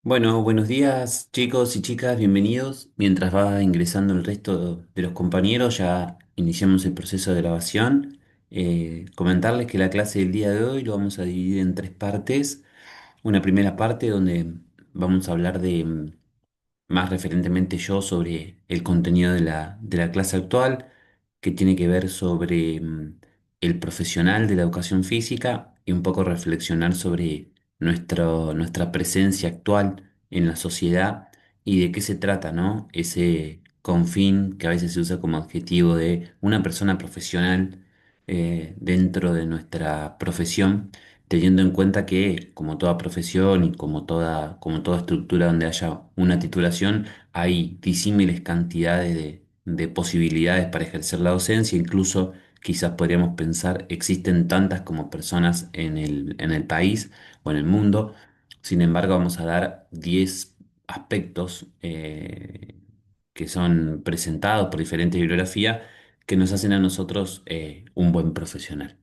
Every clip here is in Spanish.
Bueno, buenos días chicos y chicas, bienvenidos. Mientras va ingresando el resto de los compañeros, ya iniciamos el proceso de grabación. Comentarles que la clase del día de hoy lo vamos a dividir en tres partes. Una primera parte donde vamos a hablar de más referentemente yo sobre el contenido de la clase actual, que tiene que ver sobre el profesional de la educación física y un poco reflexionar sobre nuestra presencia actual en la sociedad y de qué se trata, ¿no? Ese confín que a veces se usa como adjetivo de una persona profesional dentro de nuestra profesión, teniendo en cuenta que, como toda profesión y como toda estructura donde haya una titulación, hay disímiles cantidades de posibilidades para ejercer la docencia. Incluso quizás podríamos pensar, existen tantas como personas en el país o en el mundo. Sin embargo, vamos a dar 10 aspectos que son presentados por diferentes bibliografías que nos hacen a nosotros un buen profesional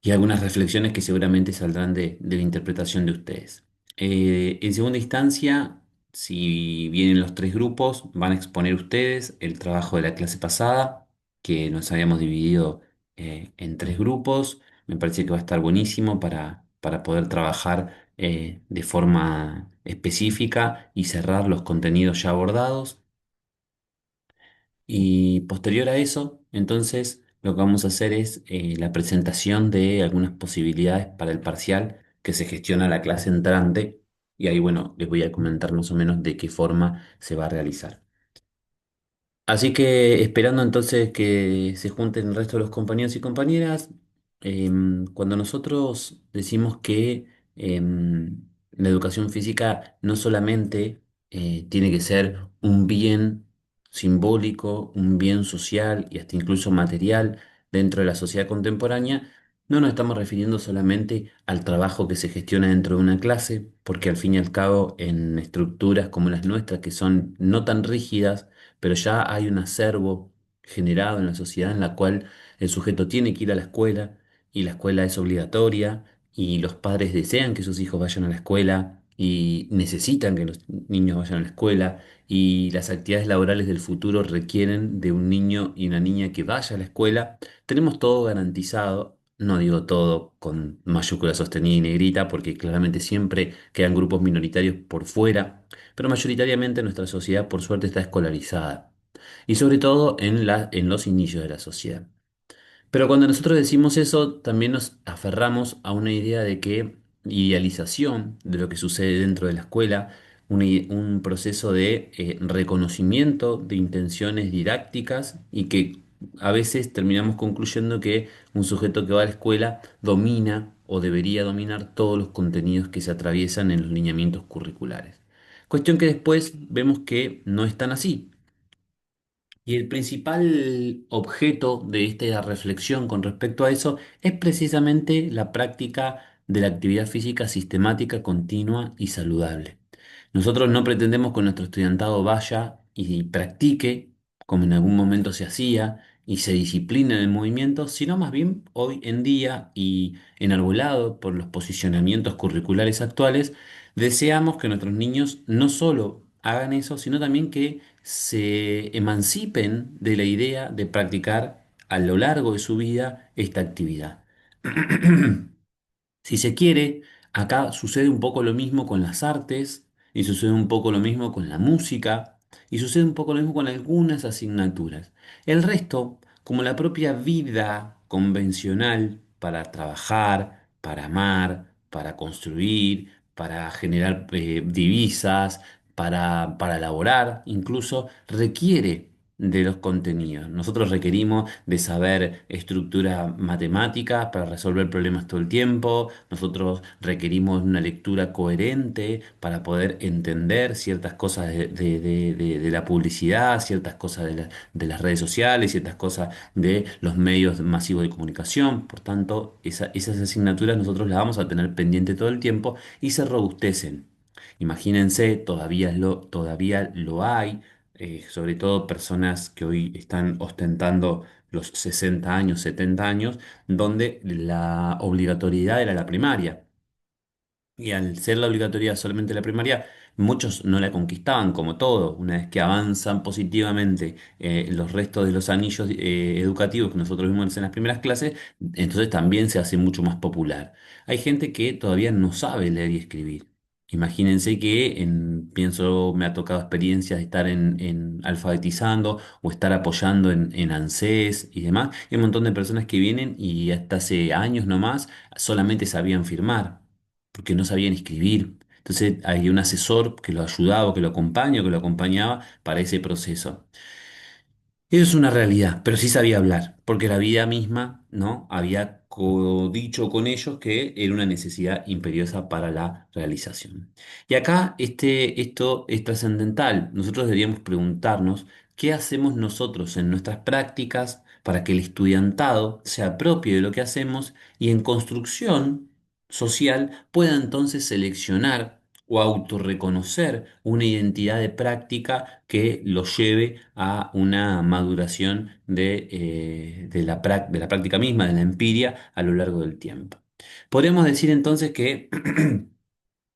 y algunas reflexiones que seguramente saldrán de la interpretación de ustedes. En segunda instancia, si vienen los tres grupos, van a exponer ustedes el trabajo de la clase pasada, que nos habíamos dividido en tres grupos. Me parece que va a estar buenísimo para poder trabajar de forma específica y cerrar los contenidos ya abordados. Y posterior a eso, entonces, lo que vamos a hacer es la presentación de algunas posibilidades para el parcial que se gestiona la clase entrante. Y ahí, bueno, les voy a comentar más o menos de qué forma se va a realizar. Así que esperando entonces que se junten el resto de los compañeros y compañeras, cuando nosotros decimos que la educación física no solamente tiene que ser un bien simbólico, un bien social y hasta incluso material dentro de la sociedad contemporánea, no nos estamos refiriendo solamente al trabajo que se gestiona dentro de una clase, porque al fin y al cabo en estructuras como las nuestras, que son no tan rígidas, pero ya hay un acervo generado en la sociedad en la cual el sujeto tiene que ir a la escuela y la escuela es obligatoria y los padres desean que sus hijos vayan a la escuela y necesitan que los niños vayan a la escuela y las actividades laborales del futuro requieren de un niño y una niña que vaya a la escuela. Tenemos todo garantizado. No digo todo con mayúscula sostenida y negrita, porque claramente siempre quedan grupos minoritarios por fuera, pero mayoritariamente nuestra sociedad por suerte está escolarizada, y sobre todo en los inicios de la sociedad. Pero cuando nosotros decimos eso, también nos aferramos a una idea de que idealización de lo que sucede dentro de la escuela, un proceso de reconocimiento de intenciones didácticas y que a veces terminamos concluyendo que un sujeto que va a la escuela domina o debería dominar todos los contenidos que se atraviesan en los lineamientos curriculares. Cuestión que después vemos que no es tan así. Y el principal objeto de esta reflexión con respecto a eso es precisamente la práctica de la actividad física sistemática, continua y saludable. Nosotros no pretendemos que nuestro estudiantado vaya y practique, como en algún momento se hacía, y se discipline en el movimiento, sino más bien hoy en día y enarbolado por los posicionamientos curriculares actuales, deseamos que nuestros niños no solo hagan eso, sino también que se emancipen de la idea de practicar a lo largo de su vida esta actividad. Si se quiere, acá sucede un poco lo mismo con las artes, y sucede un poco lo mismo con la música, y sucede un poco lo mismo con algunas asignaturas. El resto, como la propia vida convencional para trabajar, para amar, para construir, para generar divisas, para elaborar, incluso requiere de los contenidos. Nosotros requerimos de saber estructura matemática para resolver problemas todo el tiempo. Nosotros requerimos una lectura coherente para poder entender ciertas cosas de la publicidad, ciertas cosas de las redes sociales, ciertas cosas de los medios masivos de comunicación. Por tanto, esas asignaturas nosotros las vamos a tener pendiente todo el tiempo y se robustecen. Imagínense, todavía lo hay, sobre todo personas que hoy están ostentando los 60 años, 70 años, donde la obligatoriedad era la primaria. Y al ser la obligatoriedad solamente la primaria, muchos no la conquistaban como todo. Una vez que avanzan positivamente los restos de los anillos educativos que nosotros vimos en las primeras clases, entonces también se hace mucho más popular. Hay gente que todavía no sabe leer y escribir. Imagínense que pienso, me ha tocado experiencias de estar en alfabetizando o estar apoyando en ANSES y demás. Hay un montón de personas que vienen y hasta hace años nomás solamente sabían firmar porque no sabían escribir. Entonces hay un asesor que lo ayudaba, que lo acompaña, que lo acompañaba para ese proceso. Eso es una realidad, pero sí sabía hablar, porque la vida misma, ¿no? Había dicho con ellos que era una necesidad imperiosa para la realización. Y acá esto es trascendental. Nosotros deberíamos preguntarnos qué hacemos nosotros en nuestras prácticas para que el estudiantado se apropie de lo que hacemos y en construcción social pueda entonces seleccionar o autorreconocer una identidad de práctica que lo lleve a una maduración de la práctica misma, de la empiria a lo largo del tiempo. Podríamos decir entonces que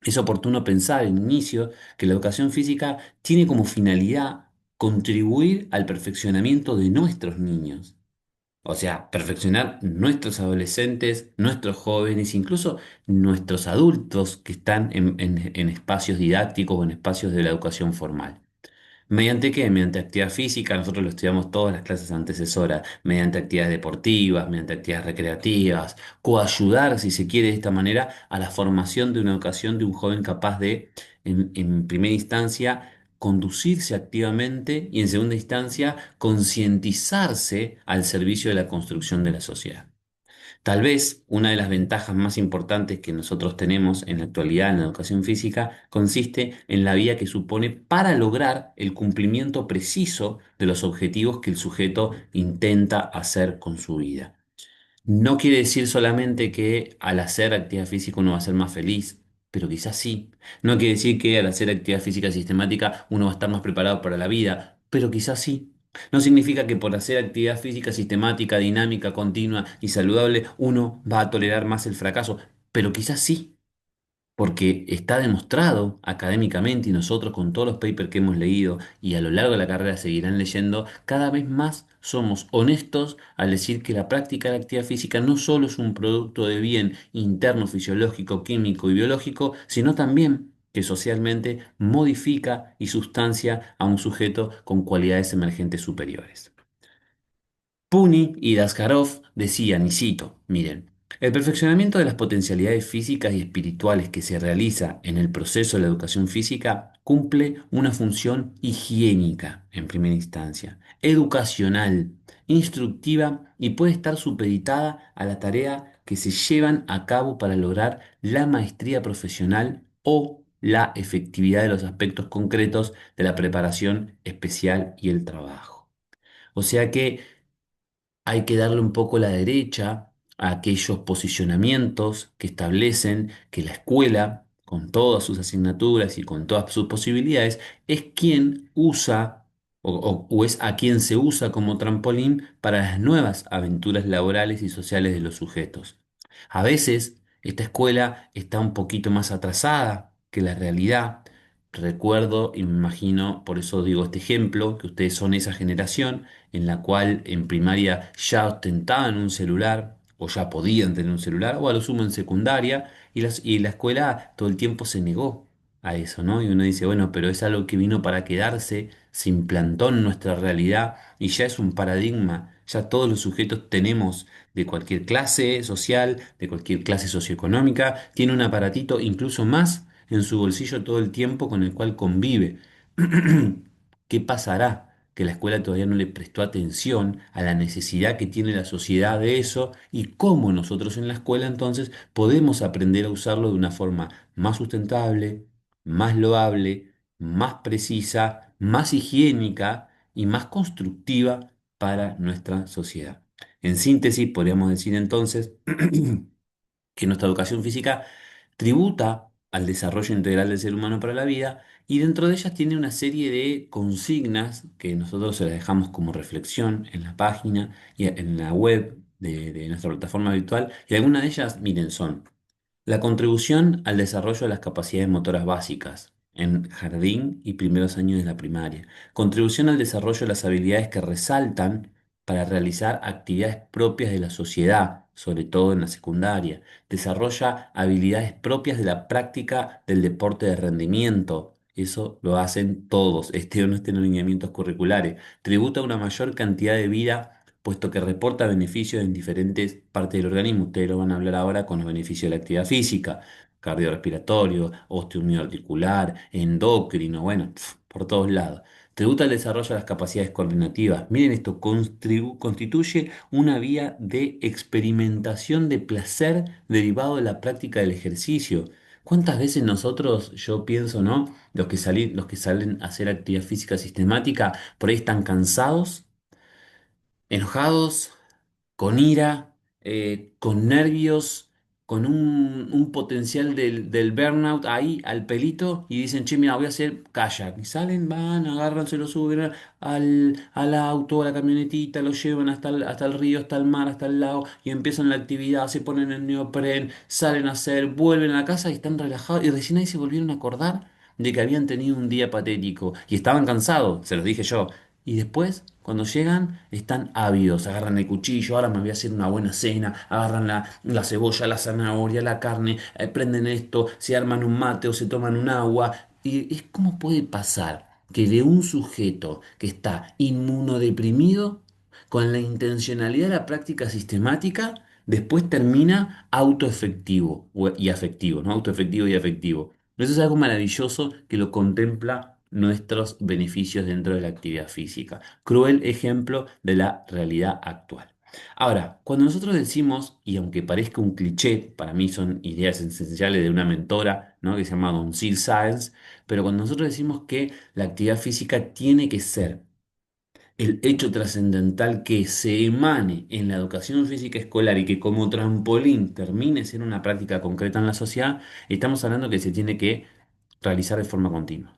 es oportuno pensar en inicio que la educación física tiene como finalidad contribuir al perfeccionamiento de nuestros niños. O sea, perfeccionar nuestros adolescentes, nuestros jóvenes, incluso nuestros adultos que están en espacios didácticos o en espacios de la educación formal. ¿Mediante qué? Mediante actividad física, nosotros lo estudiamos todas las clases antecesoras, mediante actividades deportivas, mediante actividades recreativas, coayudar, si se quiere, de esta manera, a la formación de una educación de un joven capaz de, en primera instancia, conducirse activamente y en segunda instancia, concientizarse al servicio de la construcción de la sociedad. Tal vez una de las ventajas más importantes que nosotros tenemos en la actualidad en la educación física consiste en la vía que supone para lograr el cumplimiento preciso de los objetivos que el sujeto intenta hacer con su vida. No quiere decir solamente que al hacer actividad física uno va a ser más feliz, pero quizás sí. No quiere decir que al hacer actividad física sistemática uno va a estar más preparado para la vida, pero quizás sí. No significa que por hacer actividad física sistemática, dinámica, continua y saludable uno va a tolerar más el fracaso, pero quizás sí. Porque está demostrado académicamente y nosotros con todos los papers que hemos leído y a lo largo de la carrera seguirán leyendo, cada vez más somos honestos al decir que la práctica de la actividad física no solo es un producto de bien interno, fisiológico, químico y biológico, sino también que socialmente modifica y sustancia a un sujeto con cualidades emergentes superiores. Puni y Daskarov decían, y cito, miren, el perfeccionamiento de las potencialidades físicas y espirituales que se realiza en el proceso de la educación física cumple una función higiénica en primera instancia, educacional, instructiva y puede estar supeditada a la tarea que se llevan a cabo para lograr la maestría profesional o la efectividad de los aspectos concretos de la preparación especial y el trabajo. O sea que hay que darle un poco la derecha a aquellos posicionamientos que establecen que la escuela, con todas sus asignaturas y con todas sus posibilidades, es quien usa o es a quien se usa como trampolín para las nuevas aventuras laborales y sociales de los sujetos. A veces esta escuela está un poquito más atrasada que la realidad. Recuerdo y me imagino, por eso digo este ejemplo, que ustedes son esa generación en la cual en primaria ya ostentaban un celular o ya podían tener un celular, o a lo sumo en secundaria, y la escuela todo el tiempo se negó a eso, ¿no? Y uno dice, bueno, pero es algo que vino para quedarse, se implantó en nuestra realidad y ya es un paradigma, ya todos los sujetos tenemos de cualquier clase social, de cualquier clase socioeconómica, tiene un aparatito incluso más en su bolsillo todo el tiempo con el cual convive. ¿Qué pasará? Que la escuela todavía no le prestó atención a la necesidad que tiene la sociedad de eso y cómo nosotros en la escuela entonces podemos aprender a usarlo de una forma más sustentable, más loable, más precisa, más higiénica y más constructiva para nuestra sociedad. En síntesis, podríamos decir entonces que nuestra educación física tributa al desarrollo integral del ser humano para la vida y dentro de ellas tiene una serie de consignas que nosotros se las dejamos como reflexión en la página y en la web de nuestra plataforma virtual y algunas de ellas, miren, son La contribución al desarrollo de las capacidades motoras básicas en jardín y primeros años de la primaria. Contribución al desarrollo de las habilidades que resaltan para realizar actividades propias de la sociedad, sobre todo en la secundaria. Desarrolla habilidades propias de la práctica del deporte de rendimiento. Eso lo hacen todos, esté o no estén en los lineamientos curriculares. Tributa una mayor cantidad de vida puesto que reporta beneficios en diferentes partes del organismo. Ustedes lo van a hablar ahora con los beneficios de la actividad física, cardiorrespiratorio, osteoarticular, endocrino, bueno, por todos lados. Tributa el desarrollo de las capacidades coordinativas. Miren esto, constituye una vía de experimentación de placer derivado de la práctica del ejercicio. ¿Cuántas veces nosotros, yo pienso, ¿no? Los que salen a hacer actividad física sistemática, por ahí están cansados, enojados, con ira, con nervios, con un potencial del burnout ahí al pelito y dicen, che, mira, voy a hacer kayak. Y salen, van, agarran, se lo suben al auto, a la camionetita, lo llevan hasta el río, hasta el mar, hasta el lago y empiezan la actividad, se ponen el neopren, salen a hacer, vuelven a la casa y están relajados y recién ahí se volvieron a acordar de que habían tenido un día patético y estaban cansados, se los dije yo. Y después, cuando llegan, están ávidos, agarran el cuchillo, ahora me voy a hacer una buena cena, agarran la cebolla, la zanahoria, la carne, prenden esto, se arman un mate o se toman un agua. Y es como puede pasar que de un sujeto que está inmunodeprimido, con la intencionalidad de la práctica sistemática, después termina autoefectivo y afectivo, ¿no? Autoefectivo y afectivo. Eso es algo maravilloso que lo contempla nuestros beneficios dentro de la actividad física. Cruel ejemplo de la realidad actual. Ahora, cuando nosotros decimos, y aunque parezca un cliché, para mí son ideas esenciales de una mentora, ¿no? Que se llama Don Sil Sáenz, pero cuando nosotros decimos que la actividad física tiene que ser el hecho trascendental que se emane en la educación física escolar y que como trampolín termine siendo una práctica concreta en la sociedad, estamos hablando que se tiene que realizar de forma continua.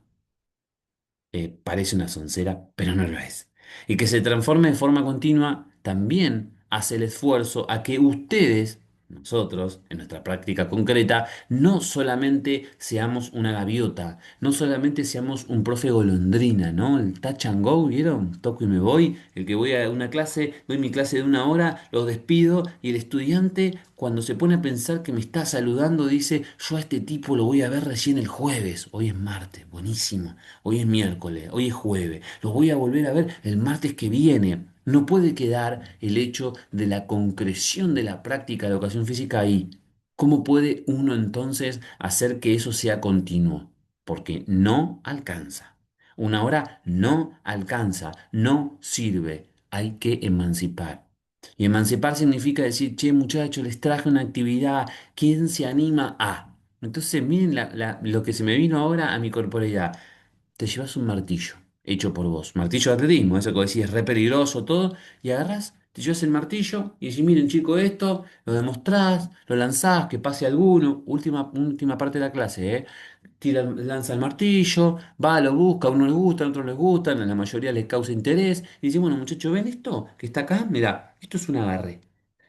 Parece una soncera, pero no lo es. Y que se transforme de forma continua también hace el esfuerzo a que ustedes, nosotros, en nuestra práctica concreta, no solamente seamos una gaviota, no solamente seamos un profe golondrina, ¿no? El touch and go, ¿vieron? Toco y me voy, el que voy a una clase, doy mi clase de una hora, los despido y el estudiante cuando se pone a pensar que me está saludando dice, yo a este tipo lo voy a ver recién el jueves, hoy es martes, buenísimo. Hoy es miércoles, hoy es jueves. Los voy a volver a ver el martes que viene. No puede quedar el hecho de la concreción de la práctica de educación física ahí. ¿Cómo puede uno entonces hacer que eso sea continuo? Porque no alcanza. Una hora no alcanza, no sirve. Hay que emancipar. Y emancipar significa decir, che, muchachos, les traje una actividad, ¿quién se anima a? Entonces, miren lo que se me vino ahora a mi corporeidad. Te llevas un martillo hecho por vos, martillo de atletismo, eso que decís es re peligroso todo, y agarrás, te llevas el martillo y decís, miren chico, esto, lo demostrás, lo lanzás, que pase alguno, última parte de la clase, ¿eh? Lanza el martillo, va, lo busca, a uno le gusta, a otro les gusta, a la mayoría les causa interés, y dice, bueno muchachos, ¿ven esto que está acá? Mirá, esto es un agarre.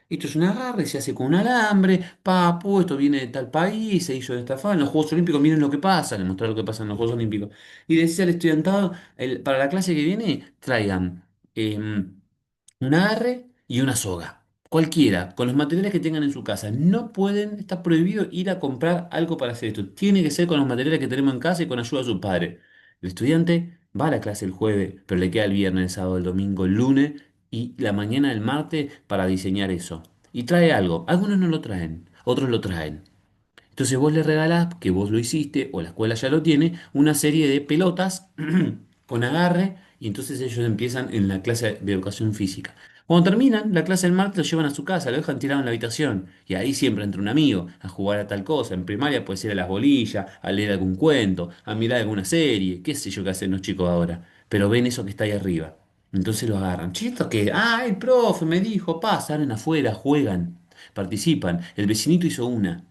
Esto es un agarre, se hace con un alambre, papu, esto viene de tal país, se hizo de esta forma. En los Juegos Olímpicos, miren lo que pasa, le mostrar lo que pasa en los Juegos Olímpicos. Y decía al estudiantado, para la clase que viene, traigan un agarre y una soga. Cualquiera, con los materiales que tengan en su casa. No pueden, está prohibido ir a comprar algo para hacer esto. Tiene que ser con los materiales que tenemos en casa y con ayuda de sus padres. El estudiante va a la clase el jueves, pero le queda el viernes, el sábado, el domingo, el lunes y la mañana del martes para diseñar eso. Y trae algo. Algunos no lo traen, otros lo traen. Entonces vos le regalás, que vos lo hiciste, o la escuela ya lo tiene, una serie de pelotas con agarre, y entonces ellos empiezan en la clase de educación física. Cuando terminan la clase del martes, lo llevan a su casa, lo dejan tirado en la habitación, y ahí siempre entra un amigo a jugar a tal cosa. En primaria puede ser a las bolillas, a leer algún cuento, a mirar alguna serie, qué sé yo qué hacen los chicos ahora. Pero ven eso que está ahí arriba. Entonces lo agarran. Che, ¿esto qué? Ah, el profe me dijo, salen afuera, juegan, participan. El vecinito hizo una.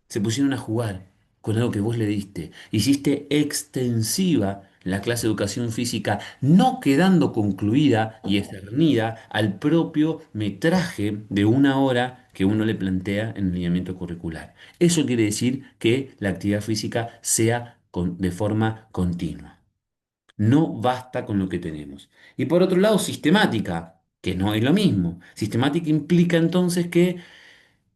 Se pusieron a jugar con algo que vos le diste. Hiciste extensiva la clase de educación física, no quedando concluida y cernida al propio metraje de una hora que uno le plantea en el lineamiento curricular. Eso quiere decir que la actividad física sea de forma continua. No basta con lo que tenemos. Y por otro lado, sistemática, que no es lo mismo. Sistemática implica entonces que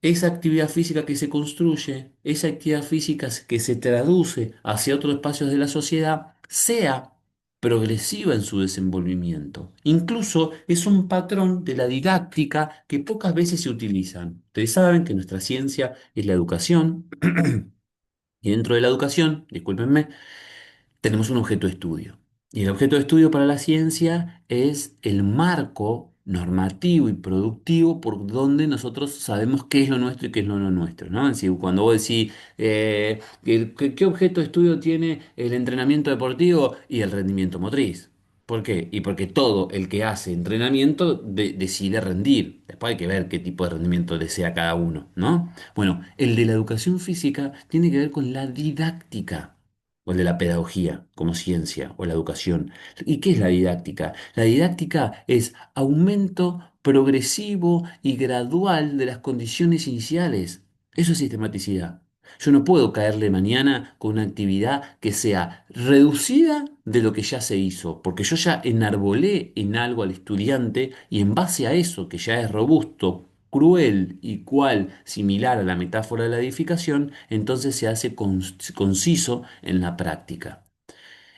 esa actividad física que se construye, esa actividad física que se traduce hacia otros espacios de la sociedad, sea progresiva en su desenvolvimiento. Incluso es un patrón de la didáctica que pocas veces se utilizan. Ustedes saben que nuestra ciencia es la educación y dentro de la educación, discúlpenme, tenemos un objeto de estudio. Y el objeto de estudio para la ciencia es el marco normativo y productivo por donde nosotros sabemos qué es lo nuestro y qué es lo no nuestro, ¿no? Es decir, cuando vos decís, ¿qué objeto de estudio tiene el entrenamiento deportivo y el rendimiento motriz? ¿Por qué? Y porque todo el que hace entrenamiento decide rendir. Después hay que ver qué tipo de rendimiento desea cada uno, ¿no? Bueno, el de la educación física tiene que ver con la didáctica o el de la pedagogía como ciencia o la educación. ¿Y qué es la didáctica? La didáctica es aumento progresivo y gradual de las condiciones iniciales. Eso es sistematicidad. Yo no puedo caerle mañana con una actividad que sea reducida de lo que ya se hizo, porque yo ya enarbolé en algo al estudiante y en base a eso, que ya es robusto, cruel y cual similar a la metáfora de la edificación, entonces se hace conciso en la práctica.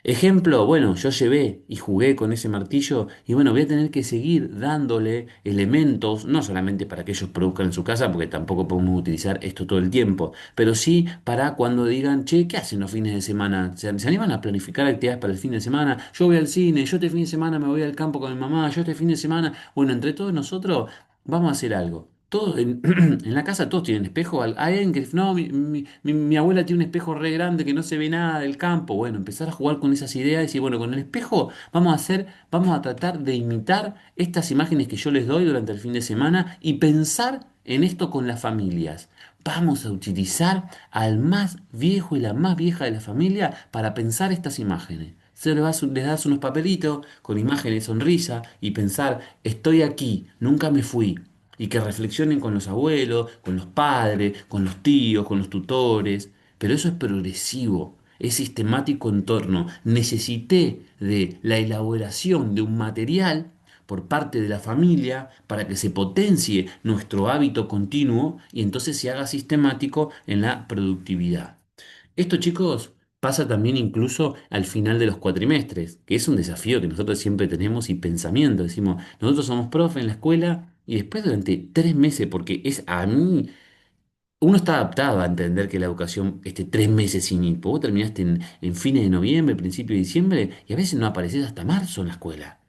Ejemplo, bueno, yo llevé y jugué con ese martillo y bueno, voy a tener que seguir dándole elementos, no solamente para que ellos produzcan en su casa, porque tampoco podemos utilizar esto todo el tiempo, pero sí para cuando digan, che, ¿qué hacen los fines de semana? ¿Se animan a planificar actividades para el fin de semana? Yo voy al cine, yo este fin de semana me voy al campo con mi mamá, yo este fin de semana, bueno, entre todos nosotros vamos a hacer algo. Todos en la casa todos tienen espejo. Hay alguien que no, mi abuela tiene un espejo re grande que no se ve nada del campo. Bueno, empezar a jugar con esas ideas y bueno, con el espejo vamos a tratar de imitar estas imágenes que yo les doy durante el fin de semana y pensar en esto con las familias. Vamos a utilizar al más viejo y la más vieja de la familia para pensar estas imágenes. Les das unos papelitos con imágenes, sonrisa y pensar, estoy aquí, nunca me fui. Y que reflexionen con los abuelos, con los padres, con los tíos, con los tutores. Pero eso es progresivo, es sistemático en torno. Necesité de la elaboración de un material por parte de la familia para que se potencie nuestro hábito continuo y entonces se haga sistemático en la productividad. Esto, chicos, pasa también incluso al final de los cuatrimestres, que es un desafío que nosotros siempre tenemos y pensamiento. Decimos, nosotros somos profe en la escuela y después durante 3 meses, porque es a mí, uno está adaptado a entender que la educación esté 3 meses sin ir. Vos terminaste en fines de noviembre, principio de diciembre y a veces no apareces hasta marzo en la escuela.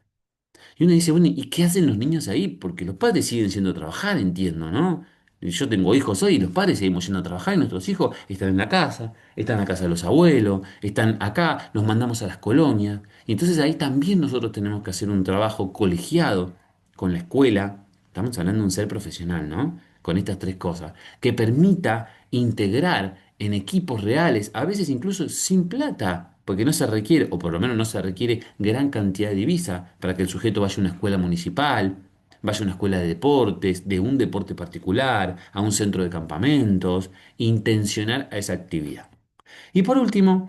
Y uno dice, bueno, ¿y qué hacen los niños ahí? Porque los padres siguen yendo a trabajar, entiendo, ¿no? Yo tengo hijos hoy y los padres seguimos yendo a trabajar y nuestros hijos están en la casa de los abuelos, están acá, los mandamos a las colonias. Y entonces ahí también nosotros tenemos que hacer un trabajo colegiado con la escuela. Estamos hablando de un ser profesional, ¿no? Con estas tres cosas, que permita integrar en equipos reales, a veces incluso sin plata, porque no se requiere, o por lo menos no se requiere gran cantidad de divisa para que el sujeto vaya a una escuela municipal, vaya a una escuela de deportes, de un deporte particular, a un centro de campamentos, intencionar a esa actividad. Y por último,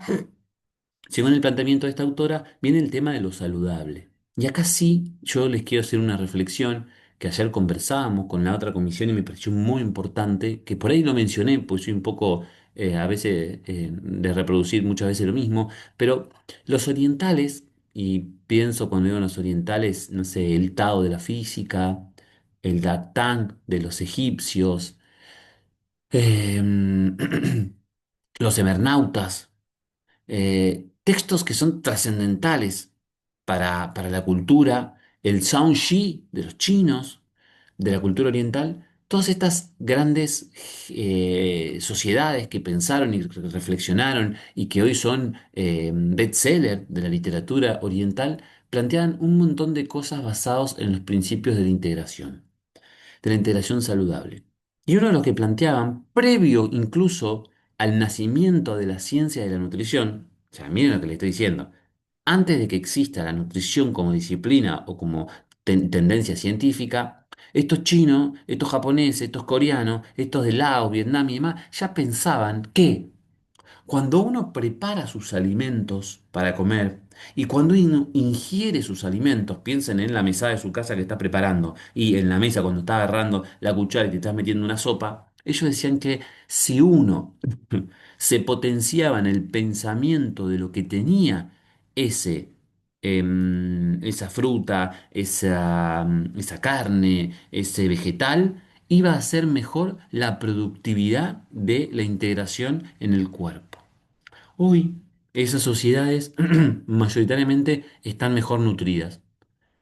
según el planteamiento de esta autora, viene el tema de lo saludable. Y acá sí, yo les quiero hacer una reflexión que ayer conversábamos con la otra comisión y me pareció muy importante, que por ahí lo mencioné, pues soy un poco a veces de reproducir muchas veces lo mismo, pero los orientales, y pienso cuando digo los orientales, no sé, el Tao de la física, el Dactán de los egipcios, em, los Ebernautas, textos que son trascendentales para la cultura, el Shaoxi de los chinos, de la cultura oriental, todas estas grandes sociedades que pensaron y reflexionaron y que hoy son bestseller de la literatura oriental, plantean un montón de cosas basadas en los principios de la integración saludable. Y uno de los que planteaban, previo incluso al nacimiento de la ciencia de la nutrición, o sea, miren lo que le estoy diciendo, antes de que exista la nutrición como disciplina o como tendencia científica, Estos chinos, estos japoneses, estos coreanos, estos de Laos, Vietnam y demás, ya pensaban que cuando uno prepara sus alimentos para comer y cuando uno ingiere sus alimentos, piensen en la mesa de su casa que está preparando y en la mesa cuando está agarrando la cuchara y te estás metiendo una sopa, ellos decían que si uno se potenciaba en el pensamiento de lo que tenía ese, esa fruta, esa carne, ese vegetal, iba a ser mejor la productividad de la integración en el cuerpo. Hoy, esas sociedades mayoritariamente están mejor nutridas.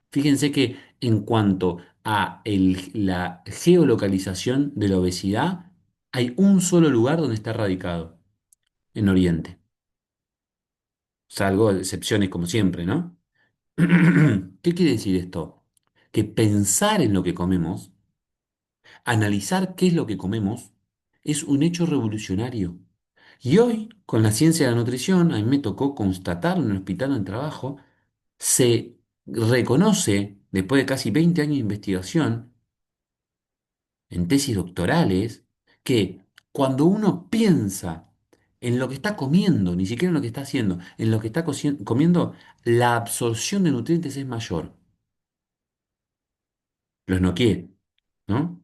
Fíjense que en cuanto a la geolocalización de la obesidad, hay un solo lugar donde está radicado, en Oriente. Salvo excepciones como siempre, ¿no? ¿Qué quiere decir esto? Que pensar en lo que comemos, analizar qué es lo que comemos, es un hecho revolucionario. Y hoy, con la ciencia de la nutrición, a mí me tocó constatarlo en el hospital donde trabajo, se reconoce, después de casi 20 años de investigación, en tesis doctorales, que cuando uno piensa en lo que está comiendo, ni siquiera en lo que está haciendo, en lo que está comiendo, la absorción de nutrientes es mayor. Los noqué, ¿no?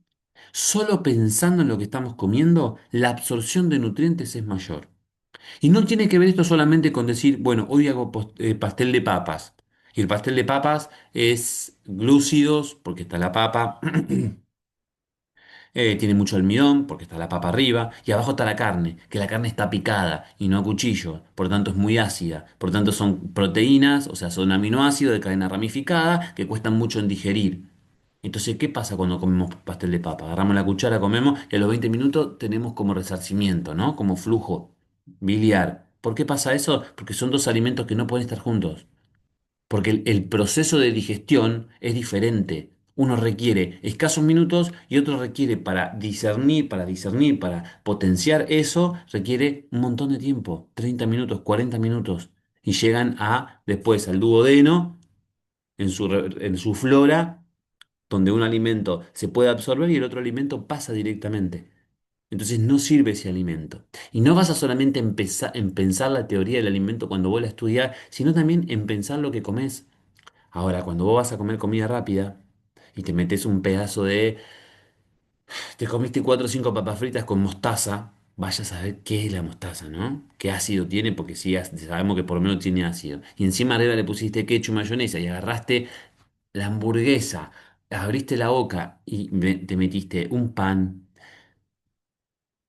Solo pensando en lo que estamos comiendo, la absorción de nutrientes es mayor. Y no tiene que ver esto solamente con decir, bueno, hoy hago pastel de papas. Y el pastel de papas es glúcidos, porque está la papa, tiene mucho almidón, porque está la papa arriba, y abajo está la carne, que la carne está picada y no a cuchillo, por tanto es muy ácida. Por tanto son proteínas, o sea, son aminoácidos de cadena ramificada que cuestan mucho en digerir. Entonces, ¿qué pasa cuando comemos pastel de papa? Agarramos la cuchara, comemos y a los 20 minutos tenemos como resarcimiento, ¿no? Como flujo biliar. ¿Por qué pasa eso? Porque son dos alimentos que no pueden estar juntos. Porque el proceso de digestión es diferente. Uno requiere escasos minutos y otro requiere para potenciar eso, requiere un montón de tiempo, 30 minutos, 40 minutos. Y llegan después al duodeno, en su flora donde un alimento se puede absorber y el otro alimento pasa directamente. Entonces no sirve ese alimento. Y no vas a solamente empezar en pensar la teoría del alimento cuando vos la estudiar, sino también en pensar lo que comes. Ahora, cuando vos vas a comer comida rápida y te metes un pedazo te comiste cuatro o cinco papas fritas con mostaza, vaya a saber qué es la mostaza, ¿no? ¿Qué ácido tiene? Porque sí, sabemos que por lo menos tiene ácido. Y encima arriba le pusiste ketchup, mayonesa y agarraste la hamburguesa, abriste la boca y te metiste un pan,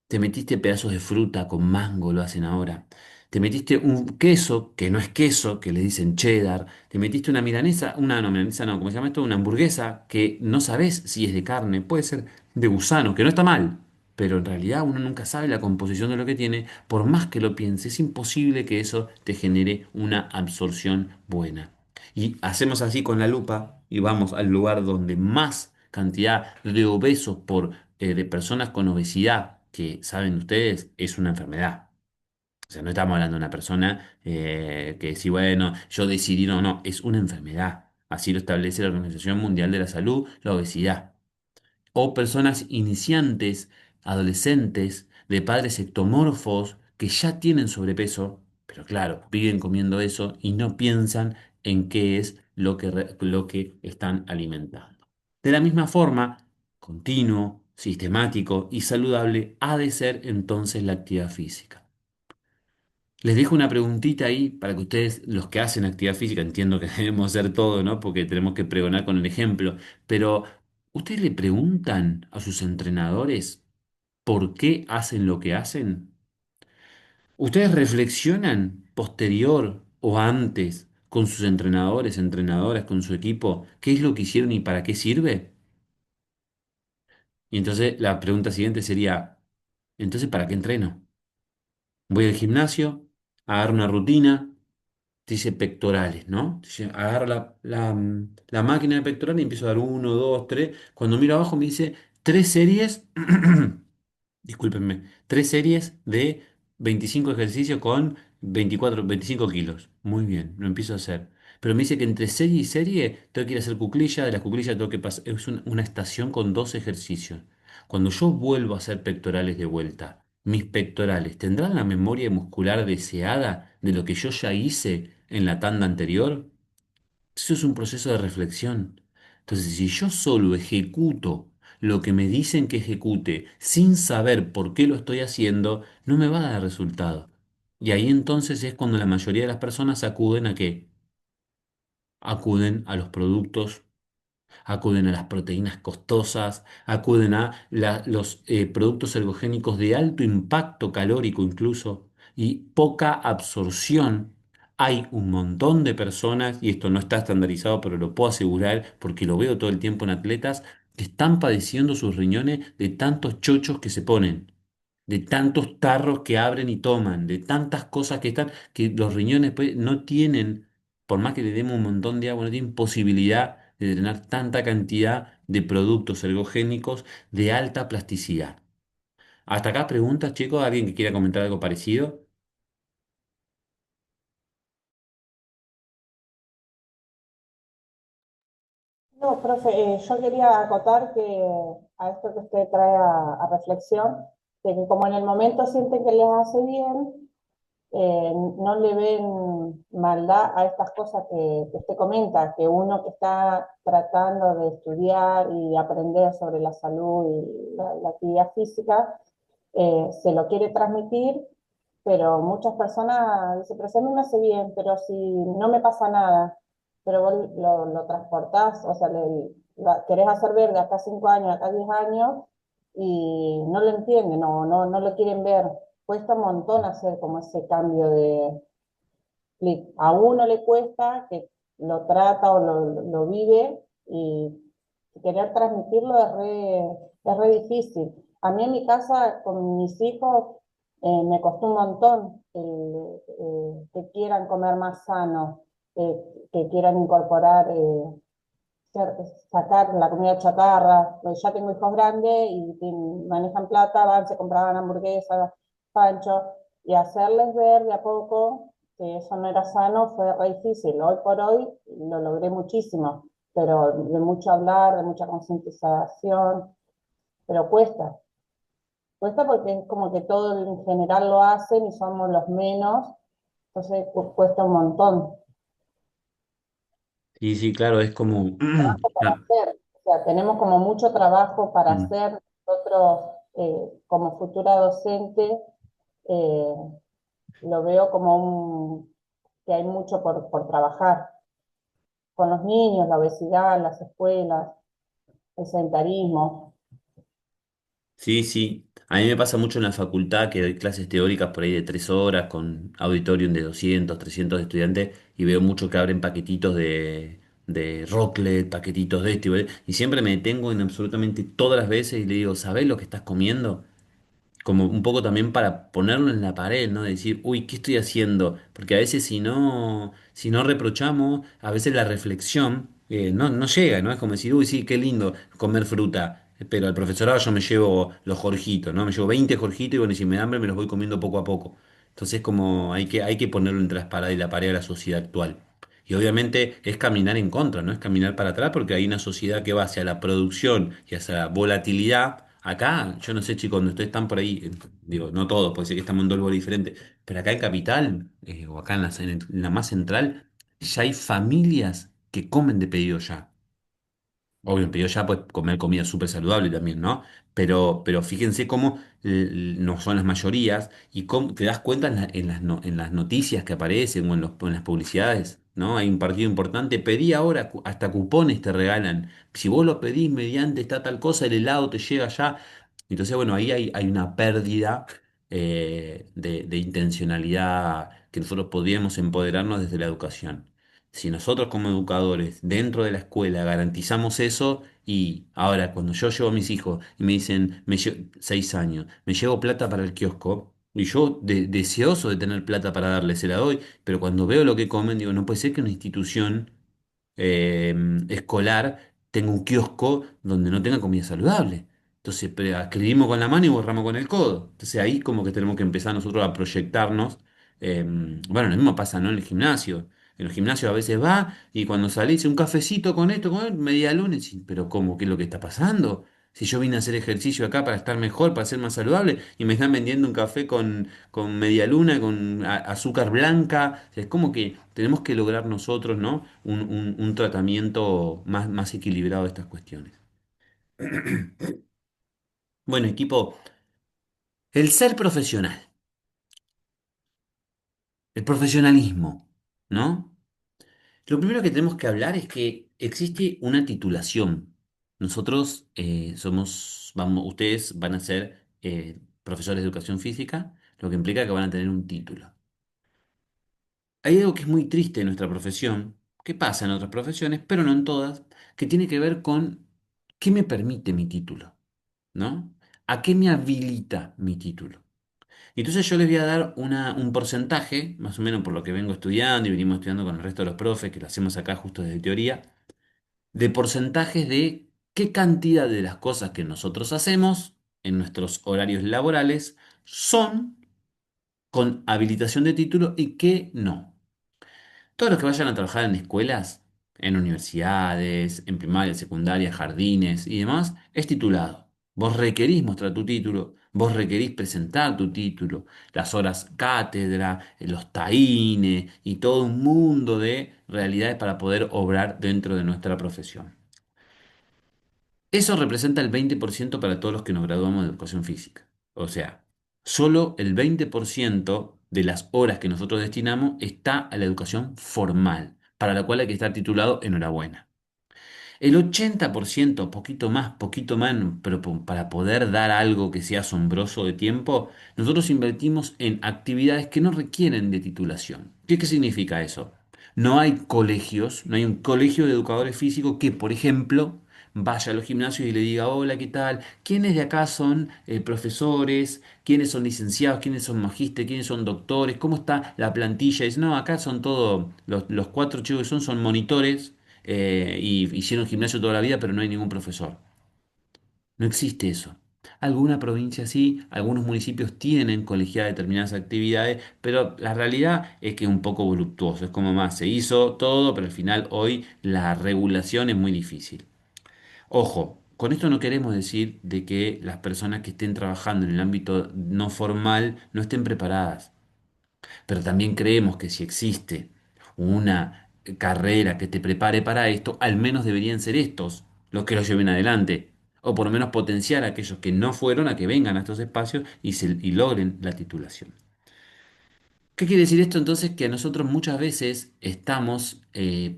te metiste pedazos de fruta con mango, lo hacen ahora. Te metiste un queso, que no es queso, que le dicen cheddar. Te metiste una milanesa, no, milanesa no, ¿cómo se llama esto? Una hamburguesa que no sabes si es de carne, puede ser de gusano, que no está mal. Pero en realidad uno nunca sabe la composición de lo que tiene, por más que lo piense, es imposible que eso te genere una absorción buena. Y hacemos así con la lupa y vamos al lugar donde más cantidad de obesos de personas con obesidad, que saben ustedes, es una enfermedad. O sea, no estamos hablando de una persona que si, bueno, yo decidí, no, no, es una enfermedad. Así lo establece la Organización Mundial de la Salud, la obesidad. O personas iniciantes, adolescentes, de padres ectomorfos que ya tienen sobrepeso, pero claro, viven comiendo eso y no piensan en qué es lo que están alimentando. De la misma forma, continuo, sistemático y saludable ha de ser entonces la actividad física. Les dejo una preguntita ahí para que ustedes, los que hacen actividad física, entiendo que debemos hacer todo, ¿no? Porque tenemos que pregonar con el ejemplo, pero ¿ustedes le preguntan a sus entrenadores por qué hacen lo que hacen? ¿Ustedes reflexionan posterior o antes con sus entrenadores, entrenadoras, con su equipo, qué es lo que hicieron y para qué sirve? Y entonces la pregunta siguiente sería, entonces, ¿para qué entreno? Voy al gimnasio, agarro una rutina, dice pectorales, ¿no? Dice, agarro la máquina de pectorales y empiezo a dar uno, dos, tres. Cuando miro abajo me dice tres series, discúlpenme, tres series de 25 ejercicios con 24, 25 kilos. Muy bien, lo empiezo a hacer. Pero me dice que entre serie y serie tengo que ir a hacer cuclillas, de las cuclillas tengo que pasar, es una estación con dos ejercicios. Cuando yo vuelvo a hacer pectorales de vuelta, mis pectorales tendrán la memoria muscular deseada de lo que yo ya hice en la tanda anterior. Eso es un proceso de reflexión. Entonces, si yo solo ejecuto lo que me dicen que ejecute sin saber por qué lo estoy haciendo, no me va a dar resultado. Y ahí entonces es cuando la mayoría de las personas acuden a qué? Acuden a los productos, acuden a las proteínas costosas, acuden a los productos ergogénicos de alto impacto calórico incluso y poca absorción. Hay un montón de personas, y esto no está estandarizado, pero lo puedo asegurar porque lo veo todo el tiempo en atletas, que están padeciendo sus riñones de tantos chochos que se ponen, de tantos tarros que abren y toman, de tantas cosas que están, que los riñones pues, no tienen, por más que le demos un montón de agua, no tienen posibilidad de drenar tanta cantidad de productos ergogénicos de alta plasticidad. Hasta acá preguntas, chicos, ¿alguien que quiera comentar algo parecido? No, profe, yo quería acotar que a esto que usted trae a reflexión, de que como en el momento sienten que les hace bien, no le ven maldad a estas cosas que usted comenta, que uno que está tratando de estudiar y aprender sobre la salud y la actividad física, se lo quiere transmitir, pero muchas personas dicen, pero si a mí me hace bien, pero si no me pasa nada, pero vos lo transportás, o sea, querés hacer ver de acá 5 años, acá 10 años, y no lo entienden, no lo quieren ver. Cuesta un montón hacer como ese cambio de clic. A uno le cuesta que lo trata o lo vive y querer transmitirlo es re difícil. A mí en mi casa con mis hijos me costó un montón que quieran comer más sano, que quieran incorporar, sacar la comida chatarra. Pues ya tengo hijos grandes y manejan plata, van, se compraban hamburguesas, pancho, y hacerles ver de a poco que eso no era sano fue re difícil. Hoy por hoy lo logré muchísimo, pero de mucho hablar, de mucha concientización, pero cuesta. Cuesta porque es como que todo en general lo hacen y somos los menos, entonces cuesta un montón. Sí, sí, claro, es como... Trabajo para Ah, hacer, o sea, tenemos como mucho trabajo para mm. hacer. Nosotros, como futura docente, eh, lo veo como que hay mucho por trabajar con los niños, la obesidad, las escuelas, el sedentarismo. Sí, sí. A mí me pasa mucho en la facultad que doy clases teóricas por ahí de 3 horas con auditorium de 200, 300 estudiantes y veo mucho que abren paquetitos de Rocklet, paquetitos de esto y siempre me detengo en absolutamente todas las veces y le digo, ¿sabés lo que estás comiendo? Como un poco también para ponerlo en la pared, ¿no? Decir, uy, ¿qué estoy haciendo? Porque a veces si no reprochamos, a veces la reflexión no llega, ¿no? Es como decir, uy, sí, qué lindo comer fruta, pero al profesorado yo me llevo los jorjitos, ¿no? Me llevo 20 jorjitos y bueno, y si me da hambre me los voy comiendo poco a poco. Entonces como hay que ponerlo entre la espada y la pared de la sociedad actual. Y obviamente es caminar en contra, no es caminar para atrás porque hay una sociedad que va hacia la producción y hacia la volatilidad. Acá, yo no sé, chicos, cuando ustedes están por ahí, digo, no todos, puede ser que estamos en dos lugares diferentes, pero acá en Capital, o acá en la más central, ya hay familias que comen de pedido ya. Obvio, pero ya puedes comer comida súper saludable también, ¿no? Pero fíjense cómo no son las mayorías y cómo te das cuenta en las noticias que aparecen o en las publicidades, ¿no? Hay un partido importante, pedí ahora, hasta cupones te regalan. Si vos lo pedís mediante esta tal cosa, el helado te llega ya. Entonces, bueno, ahí hay una pérdida de intencionalidad que nosotros podríamos empoderarnos desde la educación. Si nosotros como educadores dentro de la escuela garantizamos eso y ahora cuando yo llevo a mis hijos y me dicen, 6 años, me llevo plata para el kiosco y yo deseoso de tener plata para darles, se la doy, pero cuando veo lo que comen digo, no puede ser que una institución eh, escolar tenga un kiosco donde no tenga comida saludable. Entonces, escribimos con la mano y borramos con el codo. Entonces ahí como que tenemos que empezar nosotros a proyectarnos. Bueno, lo mismo pasa, ¿no? En el gimnasio. En los gimnasios a veces va y cuando salís dice un cafecito con esto, con media luna, y decís, pero ¿cómo? ¿Qué es lo que está pasando? Si yo vine a hacer ejercicio acá para estar mejor, para ser más saludable, y me están vendiendo un café con media luna, con azúcar blanca. O sea, es como que tenemos que lograr nosotros, ¿no? Un tratamiento más equilibrado de estas cuestiones. Bueno, equipo, el ser profesional, el profesionalismo, ¿no? Lo primero que tenemos que hablar es que existe una titulación. Nosotros ustedes van a ser profesores de educación física, lo que implica que van a tener un título. Hay algo que es muy triste en nuestra profesión, que pasa en otras profesiones, pero no en todas, que tiene que ver con qué me permite mi título, ¿no? ¿A qué me habilita mi título? Y entonces yo les voy a dar un porcentaje, más o menos por lo que vengo estudiando y venimos estudiando con el resto de los profes, que lo hacemos acá justo desde teoría, de porcentajes de qué cantidad de las cosas que nosotros hacemos en nuestros horarios laborales son con habilitación de título y qué no. Todos los que vayan a trabajar en escuelas, en universidades, en primaria, secundaria, jardines y demás, es titulado. Vos requerís mostrar tu título, vos requerís presentar tu título, las horas cátedra, los taínes y todo un mundo de realidades para poder obrar dentro de nuestra profesión. Eso representa el 20% para todos los que nos graduamos de educación física. O sea, solo el 20% de las horas que nosotros destinamos está a la educación formal, para la cual hay que estar titulado enhorabuena. El 80%, poquito más, pero para poder dar algo que sea asombroso de tiempo, nosotros invertimos en actividades que no requieren de titulación. ¿Qué significa eso? No hay colegios, no hay un colegio de educadores físicos que, por ejemplo, vaya a los gimnasios y le diga, hola, ¿qué tal? ¿Quiénes de acá son profesores? ¿Quiénes son licenciados? ¿Quiénes son magísteres? ¿Quiénes son doctores? ¿Cómo está la plantilla? Y dice, no, acá son todos, los cuatro chicos que son monitores y hicieron gimnasio toda la vida, pero no hay ningún profesor. No existe eso. Alguna provincia sí, algunos municipios tienen colegiadas determinadas actividades, pero la realidad es que es un poco voluptuoso. Es como más, se hizo todo, pero al final hoy la regulación es muy difícil. Ojo, con esto no queremos decir de que las personas que estén trabajando en el ámbito no formal no estén preparadas. Pero también creemos que si existe una carrera que te prepare para esto, al menos deberían ser estos los que lo lleven adelante. O por lo menos potenciar a aquellos que no fueron a que vengan a estos espacios y logren la titulación. ¿Qué quiere decir esto entonces? Que nosotros muchas veces estamos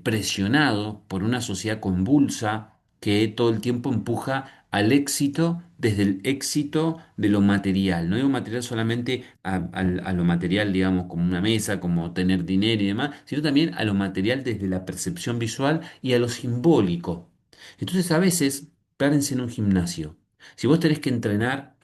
presionados por una sociedad convulsa que todo el tiempo empuja al éxito desde el éxito de lo material. No digo material solamente a lo material, digamos, como una mesa, como tener dinero y demás, sino también a lo material desde la percepción visual y a lo simbólico. Entonces a veces, párense en un gimnasio. Si vos tenés que entrenar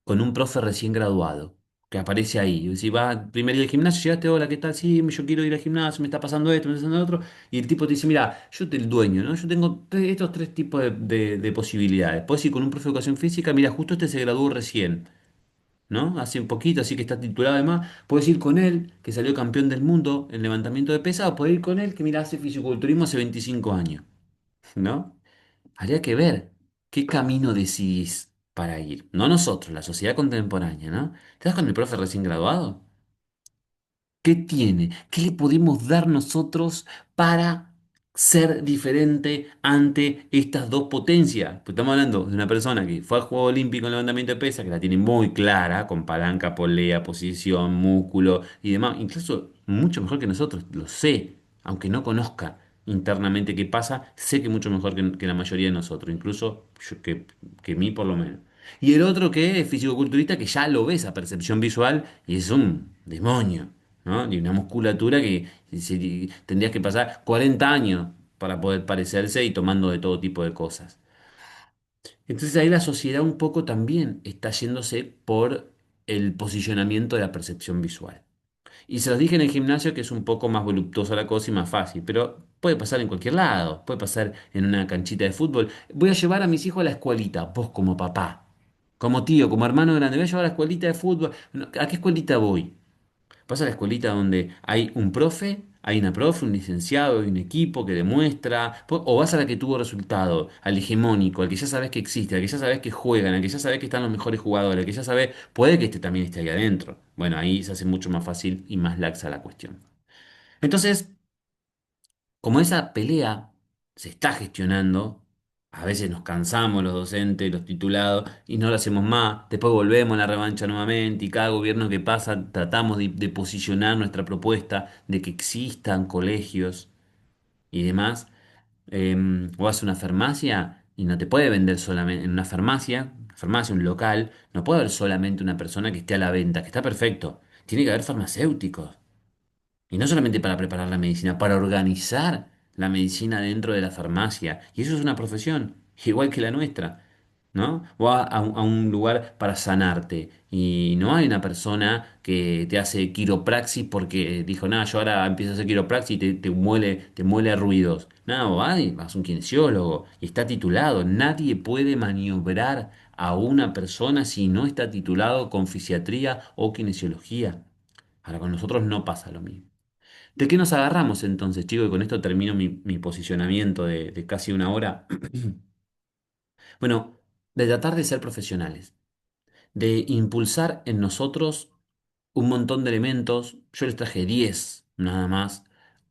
con un profe recién graduado que aparece ahí. Y si va primer día del gimnasio, llegaste, hola, ¿qué tal? Sí, yo quiero ir al gimnasio, me está pasando esto, me está pasando lo otro. Y el tipo te dice, mira, yo te el dueño, ¿no? Yo tengo estos tres tipos de posibilidades. Puedes ir con un profe de educación física, mira, justo este se graduó recién, ¿no? Hace un poquito, así que está titulado además. Puedes ir con él, que salió campeón del mundo en levantamiento de pesas, o puedes ir con él, que mira, hace fisiculturismo hace 25 años, ¿no? Habría que ver qué camino decidís para ir. No nosotros, la sociedad contemporánea, ¿no? ¿Te das con el profe recién graduado? ¿Qué tiene? ¿Qué le podemos dar nosotros para ser diferente ante estas dos potencias? Pues estamos hablando de una persona que fue al Juego Olímpico en levantamiento de pesas, que la tiene muy clara, con palanca, polea, posición, músculo y demás, incluso mucho mejor que nosotros, lo sé, aunque no conozca internamente qué pasa, sé que mucho mejor que la mayoría de nosotros, incluso que mí por lo menos. Y el otro que es fisicoculturista, que ya lo ves a percepción visual y es un demonio. ¿No? Y una musculatura que tendrías que pasar 40 años para poder parecerse y tomando de todo tipo de cosas. Entonces ahí la sociedad un poco también está yéndose por el posicionamiento de la percepción visual. Y se los dije en el gimnasio que es un poco más voluptuosa la cosa y más fácil, pero puede pasar en cualquier lado, puede pasar en una canchita de fútbol. Voy a llevar a mis hijos a la escuelita, vos como papá, como tío, como hermano grande, voy a llevar a la escuelita de fútbol. No, ¿a qué escuelita voy? Vas a la escuelita donde hay un profe, hay una profe, un licenciado, hay un equipo que demuestra, o vas a la que tuvo resultado, al hegemónico, al que ya sabes que existe, al que ya sabes que juegan, al que ya sabes que están los mejores jugadores, al que ya sabes, puede que este también esté ahí adentro. Bueno, ahí se hace mucho más fácil y más laxa la cuestión. Entonces, como esa pelea se está gestionando, a veces nos cansamos los docentes, los titulados, y no lo hacemos más. Después volvemos a la revancha nuevamente y cada gobierno que pasa tratamos de posicionar nuestra propuesta de que existan colegios y demás. O vas a una farmacia y no te puede vender solamente en una farmacia, un local, no puede haber solamente una persona que esté a la venta, que está perfecto. Tiene que haber farmacéuticos. Y no solamente para preparar la medicina, para organizar la medicina dentro de la farmacia. Y eso es una profesión, igual que la nuestra, ¿no? O a un lugar para sanarte. Y no hay una persona que te hace quiropraxis porque dijo, nada, yo ahora empiezo a hacer quiropraxis y te muele a ruidos. No, vas a un kinesiólogo y está titulado. Nadie puede maniobrar a una persona si no está titulado con fisiatría o kinesiología. Ahora con nosotros no pasa lo mismo. ¿De qué nos agarramos entonces, chicos? Y con esto termino mi posicionamiento de casi una hora. Bueno, de tratar de ser profesionales, de impulsar en nosotros un montón de elementos. Yo les traje 10 nada más.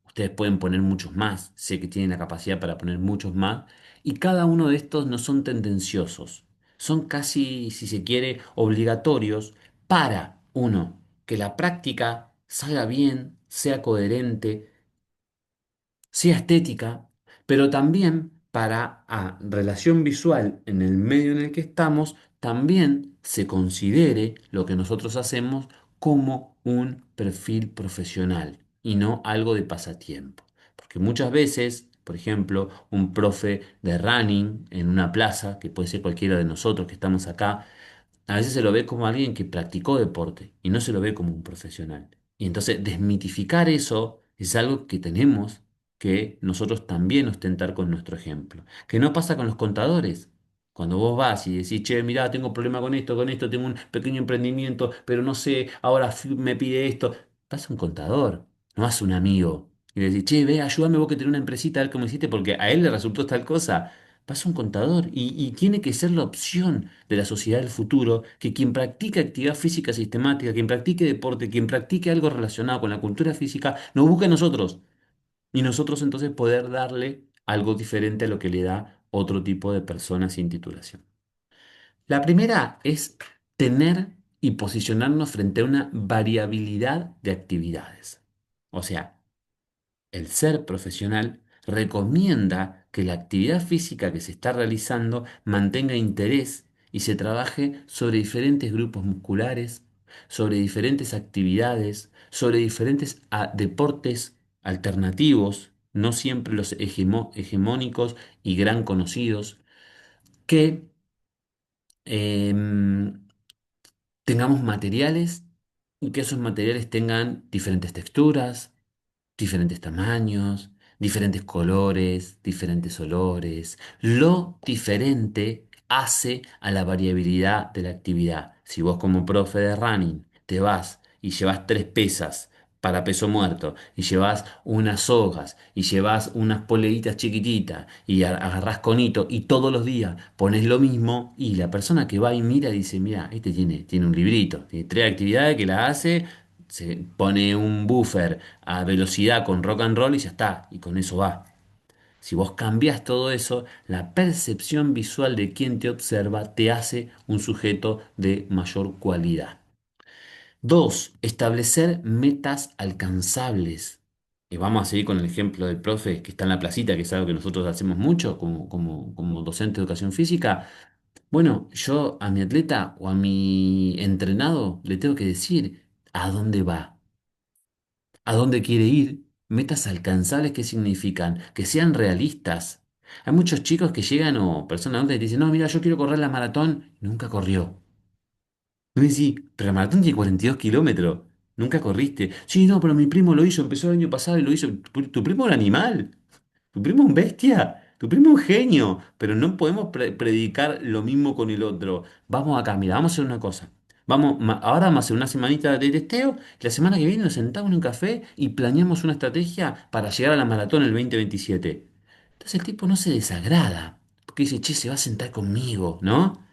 Ustedes pueden poner muchos más. Sé que tienen la capacidad para poner muchos más. Y cada uno de estos no son tendenciosos. Son casi, si se quiere, obligatorios para, uno, que la práctica salga bien, sea coherente, sea estética, pero también para relación visual en el medio en el que estamos, también se considere lo que nosotros hacemos como un perfil profesional y no algo de pasatiempo. Porque muchas veces, por ejemplo, un profe de running en una plaza, que puede ser cualquiera de nosotros que estamos acá, a veces se lo ve como alguien que practicó deporte y no se lo ve como un profesional. Y entonces desmitificar eso es algo que tenemos que nosotros también ostentar con nuestro ejemplo. Que no pasa con los contadores. Cuando vos vas y decís, che, mirá, tengo problema con esto, tengo un pequeño emprendimiento, pero no sé, ahora me pide esto. Vas a un contador, no vas a un amigo. Y le decís, che, ve, ayúdame vos que tenés una empresita, a ver cómo hiciste, porque a él le resultó tal cosa. Vas a un contador y tiene que ser la opción de la sociedad del futuro que quien practique actividad física sistemática, quien practique deporte, quien practique algo relacionado con la cultura física, nos busque a nosotros. Y nosotros entonces poder darle algo diferente a lo que le da otro tipo de personas sin titulación. La primera es tener y posicionarnos frente a una variabilidad de actividades. O sea, el ser profesional recomienda que la actividad física que se está realizando mantenga interés y se trabaje sobre diferentes grupos musculares, sobre diferentes actividades, sobre diferentes deportes alternativos, no siempre los hegemónicos y gran conocidos, que em, tengamos materiales y que esos materiales tengan diferentes texturas, diferentes tamaños, diferentes colores, diferentes olores. Lo diferente hace a la variabilidad de la actividad. Si vos como profe de running te vas y llevas 3 pesas para peso muerto y llevas unas sogas y llevas unas poleritas chiquititas y agarrás conito y todos los días pones lo mismo y la persona que va y mira dice, mira, este tiene un librito, tiene 3 actividades que la hace, se pone un buffer a velocidad con rock and roll y ya está, y con eso va. Si vos cambias todo eso, la percepción visual de quien te observa te hace un sujeto de mayor cualidad. Dos, establecer metas alcanzables. Y vamos a seguir con el ejemplo del profe que está en la placita, que es algo que nosotros hacemos mucho como docente de educación física. Bueno, yo a mi atleta o a mi entrenado le tengo que decir a dónde va, a dónde quiere ir, metas alcanzables, ¿qué significan? Que sean realistas. Hay muchos chicos que llegan o personas adultas y te dicen, no, mira, yo quiero correr la maratón, nunca corrió. No decís, pero la maratón tiene 42 kilómetros, nunca corriste. Sí, no, pero mi primo lo hizo, empezó el año pasado y lo hizo. Tu primo es un animal, tu primo es un bestia, tu primo es un genio, pero no podemos predicar lo mismo con el otro. Vamos acá, mira, vamos a hacer una cosa. Ahora vamos a hacer una semanita de testeo, y la semana que viene nos sentamos en un café y planeamos una estrategia para llegar a la maratón el 2027. Entonces el tipo no se desagrada, porque dice, che, se va a sentar conmigo, ¿no?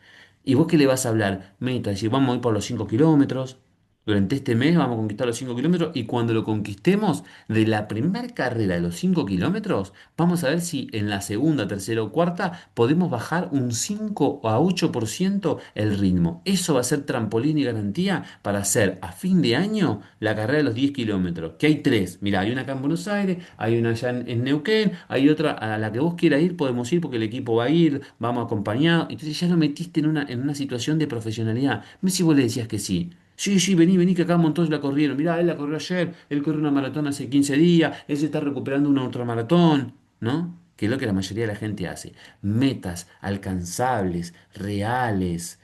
¿Y vos qué le vas a hablar? Meta, decir, vamos a ir por los 5 kilómetros. Durante este mes vamos a conquistar los 5 kilómetros y cuando lo conquistemos, de la primera carrera de los 5 kilómetros, vamos a ver si en la segunda, tercera o cuarta podemos bajar un 5 a 8% el ritmo. Eso va a ser trampolín y garantía para hacer a fin de año la carrera de los 10 kilómetros. Que hay tres. Mira, hay una acá en Buenos Aires, hay una allá en Neuquén, hay otra a la que vos quieras ir, podemos ir porque el equipo va a ir, vamos acompañados. Entonces ya lo metiste en una situación de profesionalidad. Me si vos le decías que sí. Sí, sí, vení, vení, que acá montones la corrieron. Mirá, él la corrió ayer, él corrió una maratón hace 15 días, él se está recuperando una otra maratón, ¿no? Que es lo que la mayoría de la gente hace. Metas alcanzables, reales,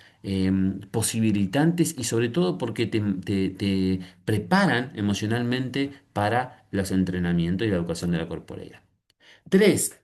posibilitantes y sobre todo porque te preparan emocionalmente para los entrenamientos y la educación de la corporalidad. Tres,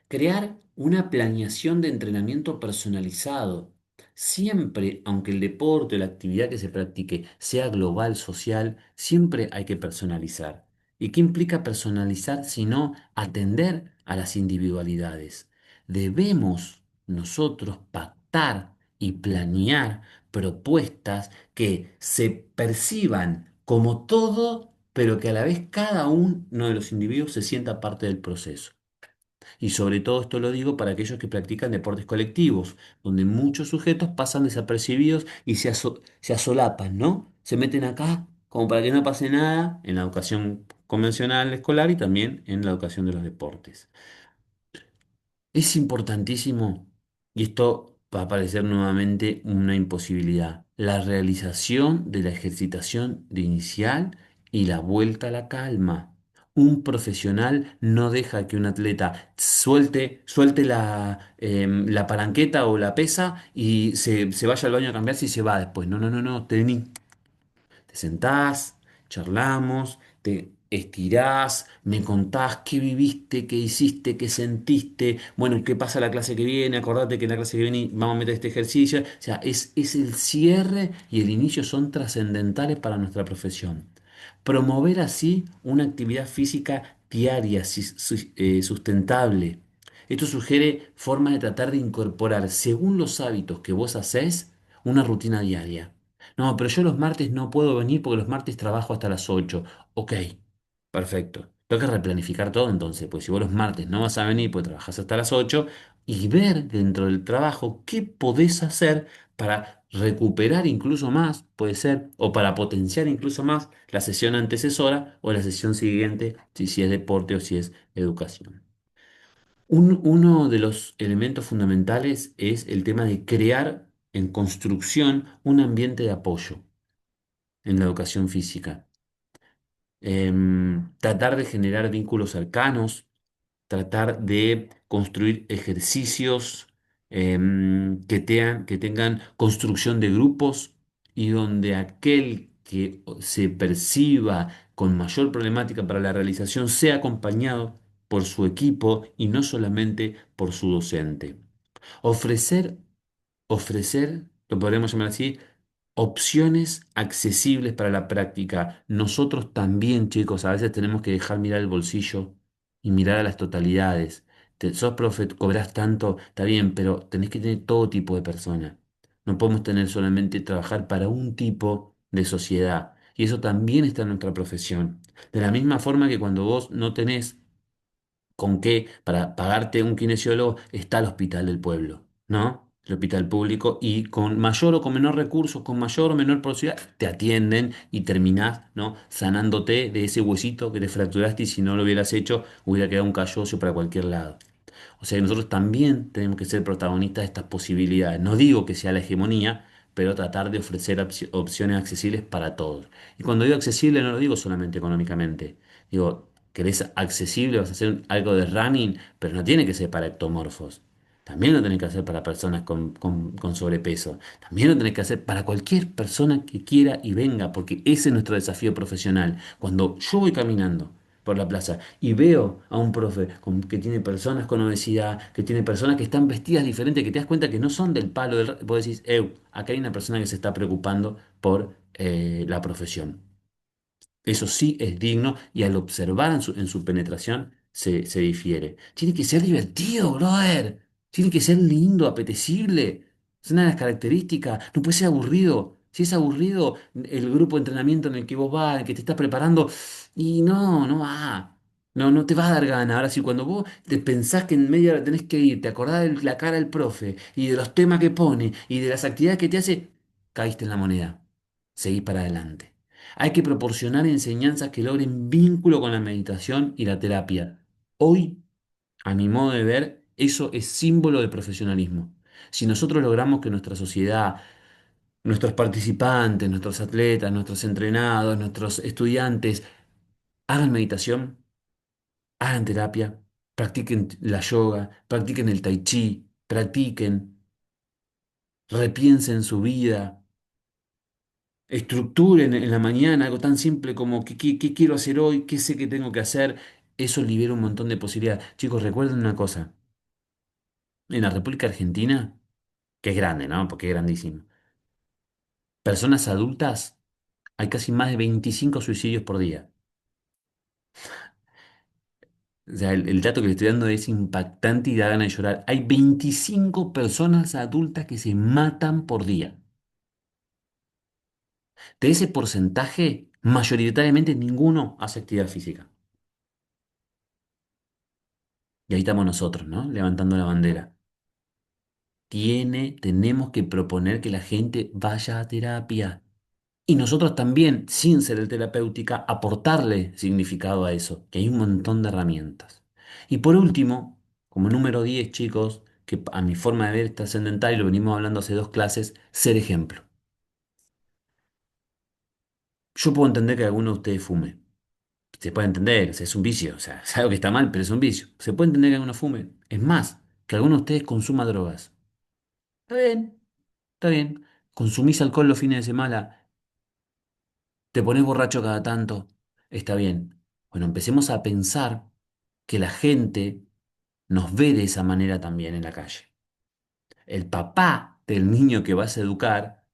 crear una planeación de entrenamiento personalizado. Siempre, aunque el deporte o la actividad que se practique sea global, social, siempre hay que personalizar. ¿Y qué implica personalizar sino atender a las individualidades? Debemos nosotros pactar y planear propuestas que se perciban como todo, pero que a la vez cada uno de los individuos se sienta parte del proceso. Y sobre todo esto lo digo para aquellos que practican deportes colectivos, donde muchos sujetos pasan desapercibidos y se asolapan, ¿no? Se meten acá como para que no pase nada en la educación convencional escolar y también en la educación de los deportes. Es importantísimo, y esto va a parecer nuevamente una imposibilidad, la realización de la ejercitación de inicial y la vuelta a la calma. Un profesional no deja que un atleta suelte la palanqueta o la pesa y se vaya al baño a cambiarse y se va después. No, no, no, no, te sentás, charlamos, te estirás, me contás qué viviste, qué hiciste, qué sentiste, bueno, qué pasa la clase que viene, acordate que en la clase que viene vamos a meter este ejercicio. O sea, es el cierre y el inicio son trascendentales para nuestra profesión. Promover así una actividad física diaria, sustentable. Esto sugiere formas de tratar de incorporar, según los hábitos que vos hacés, una rutina diaria. No, pero yo los martes no puedo venir porque los martes trabajo hasta las 8. Ok, perfecto. Tengo que replanificar todo entonces, pues si vos los martes no vas a venir porque trabajás hasta las 8 y ver dentro del trabajo qué podés hacer para recuperar incluso más, puede ser, o para potenciar incluso más la sesión antecesora o la sesión siguiente, si es deporte o si es educación. Uno de los elementos fundamentales es el tema de crear en construcción un ambiente de apoyo en la educación física. Tratar de generar vínculos cercanos, tratar de construir ejercicios que tengan construcción de grupos y donde aquel que se perciba con mayor problemática para la realización sea acompañado por su equipo y no solamente por su docente. Ofrecer lo podríamos llamar así, opciones accesibles para la práctica. Nosotros también, chicos, a veces tenemos que dejar mirar el bolsillo y mirar a las totalidades. Sos profe, cobrás tanto, está bien, pero tenés que tener todo tipo de personas. No podemos tener solamente trabajar para un tipo de sociedad. Y eso también está en nuestra profesión. De la misma forma que cuando vos no tenés con qué, para pagarte un kinesiólogo, está el hospital del pueblo, ¿no? El hospital público y con mayor o con menor recursos, con mayor o menor posibilidad, te atienden y terminás, ¿no? Sanándote de ese huesito que te fracturaste y si no lo hubieras hecho, hubiera quedado un calloso para cualquier lado. O sea que nosotros también tenemos que ser protagonistas de estas posibilidades. No digo que sea la hegemonía, pero tratar de ofrecer opciones accesibles para todos. Y cuando digo accesible no lo digo solamente económicamente. Digo, querés accesible, vas a hacer algo de running, pero no tiene que ser para ectomorfos. También lo tenés que hacer para personas con sobrepeso. También lo tenés que hacer para cualquier persona que quiera y venga, porque ese es nuestro desafío profesional. Cuando yo voy caminando por la plaza y veo a un profe que tiene personas con obesidad, que tiene personas que están vestidas diferentes, que te das cuenta que no son del palo del... Vos decís, acá hay una persona que se está preocupando por la profesión. Eso sí es digno y al observar en su penetración se difiere. Tiene que ser divertido, brother. Tiene que ser lindo, apetecible. Es una de las características. No puede ser aburrido. Si es aburrido, el grupo de entrenamiento en el que vos vas, en el que te estás preparando, y no va. No te va a dar gana. Ahora, si cuando vos te pensás que en media hora tenés que ir, te acordás de la cara del profe y de los temas que pone y de las actividades que te hace, caíste en la moneda. Seguís para adelante. Hay que proporcionar enseñanzas que logren vínculo con la meditación y la terapia. Hoy, a mi modo de ver, eso es símbolo de profesionalismo. Si nosotros logramos que nuestra sociedad, nuestros participantes, nuestros atletas, nuestros entrenados, nuestros estudiantes hagan meditación, hagan terapia, practiquen la yoga, practiquen el tai chi, practiquen, repiensen su vida, estructuren en la mañana algo tan simple como qué quiero hacer hoy, qué sé que tengo que hacer, eso libera un montón de posibilidades. Chicos, recuerden una cosa, en la República Argentina, que es grande, ¿no? Porque es grandísimo, personas adultas, hay casi más de 25 suicidios por día. O sea, el dato que le estoy dando es impactante y da ganas de llorar. Hay 25 personas adultas que se matan por día. De ese porcentaje, mayoritariamente ninguno hace actividad física. Y ahí estamos nosotros, ¿no? Levantando la bandera. Tenemos que proponer que la gente vaya a terapia. Y nosotros también, sin ser el terapéutica, aportarle significado a eso, que hay un montón de herramientas. Y por último, como número 10 chicos, que a mi forma de ver es trascendental y lo venimos hablando hace dos clases, ser ejemplo. Yo puedo entender que alguno de ustedes fume. Se puede entender, o sea, es un vicio, o sea, es algo que está mal, pero es un vicio. Se puede entender que alguno fume. Es más, que alguno de ustedes consuma drogas. Está bien, está bien. Consumís alcohol los fines de semana, te pones borracho cada tanto, está bien. Bueno, empecemos a pensar que la gente nos ve de esa manera también en la calle. El papá del niño que vas a educar,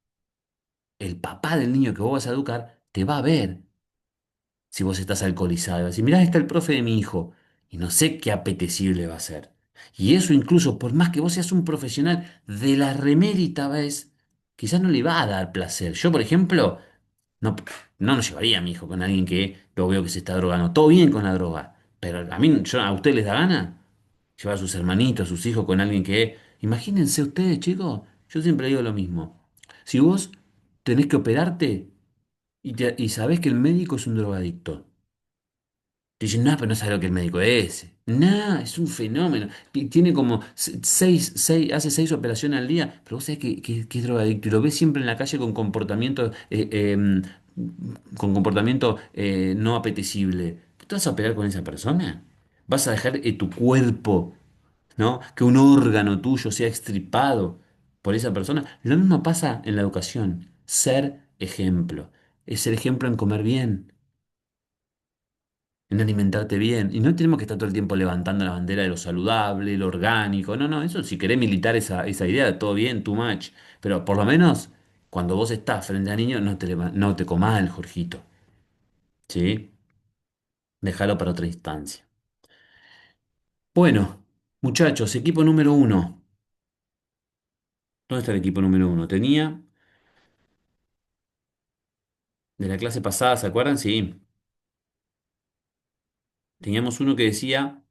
el papá del niño que vos vas a educar, te va a ver si vos estás alcoholizado. Y va a decir, mirá, está el profe de mi hijo. Y no sé qué apetecible va a ser. Y eso incluso, por más que vos seas un profesional de la remérita vez, quizás no le va a dar placer. Yo, por ejemplo, no, no nos llevaría a mi hijo con alguien que lo veo que se está drogando. Todo bien con la droga. Pero a ustedes les da gana llevar a sus hermanitos, a sus hijos con alguien que... Imagínense ustedes, chicos. Yo siempre digo lo mismo. Si vos tenés que operarte y sabés que el médico es un drogadicto. Te dicen, no, pero no sabes lo que el médico es. No, es un fenómeno. Tiene como hace seis operaciones al día, pero vos sabés que es drogadicto y lo ves siempre en la calle con comportamiento no apetecible. ¿Tú vas a operar con esa persona? ¿Vas a dejar tu cuerpo, ¿no? Que un órgano tuyo sea extirpado por esa persona? Lo mismo pasa en la educación. Ser ejemplo. Es ser ejemplo en comer bien, en alimentarte bien. Y no tenemos que estar todo el tiempo levantando la bandera de lo saludable, lo orgánico. No, no, eso si querés militar esa idea, todo bien, too much. Pero por lo menos, cuando vos estás frente a niños, no te comás el Jorgito. ¿Sí? Déjalo para otra instancia. Bueno, muchachos, equipo número uno. ¿Dónde está el equipo número uno? De la clase pasada, ¿se acuerdan? Sí. Teníamos uno que decía,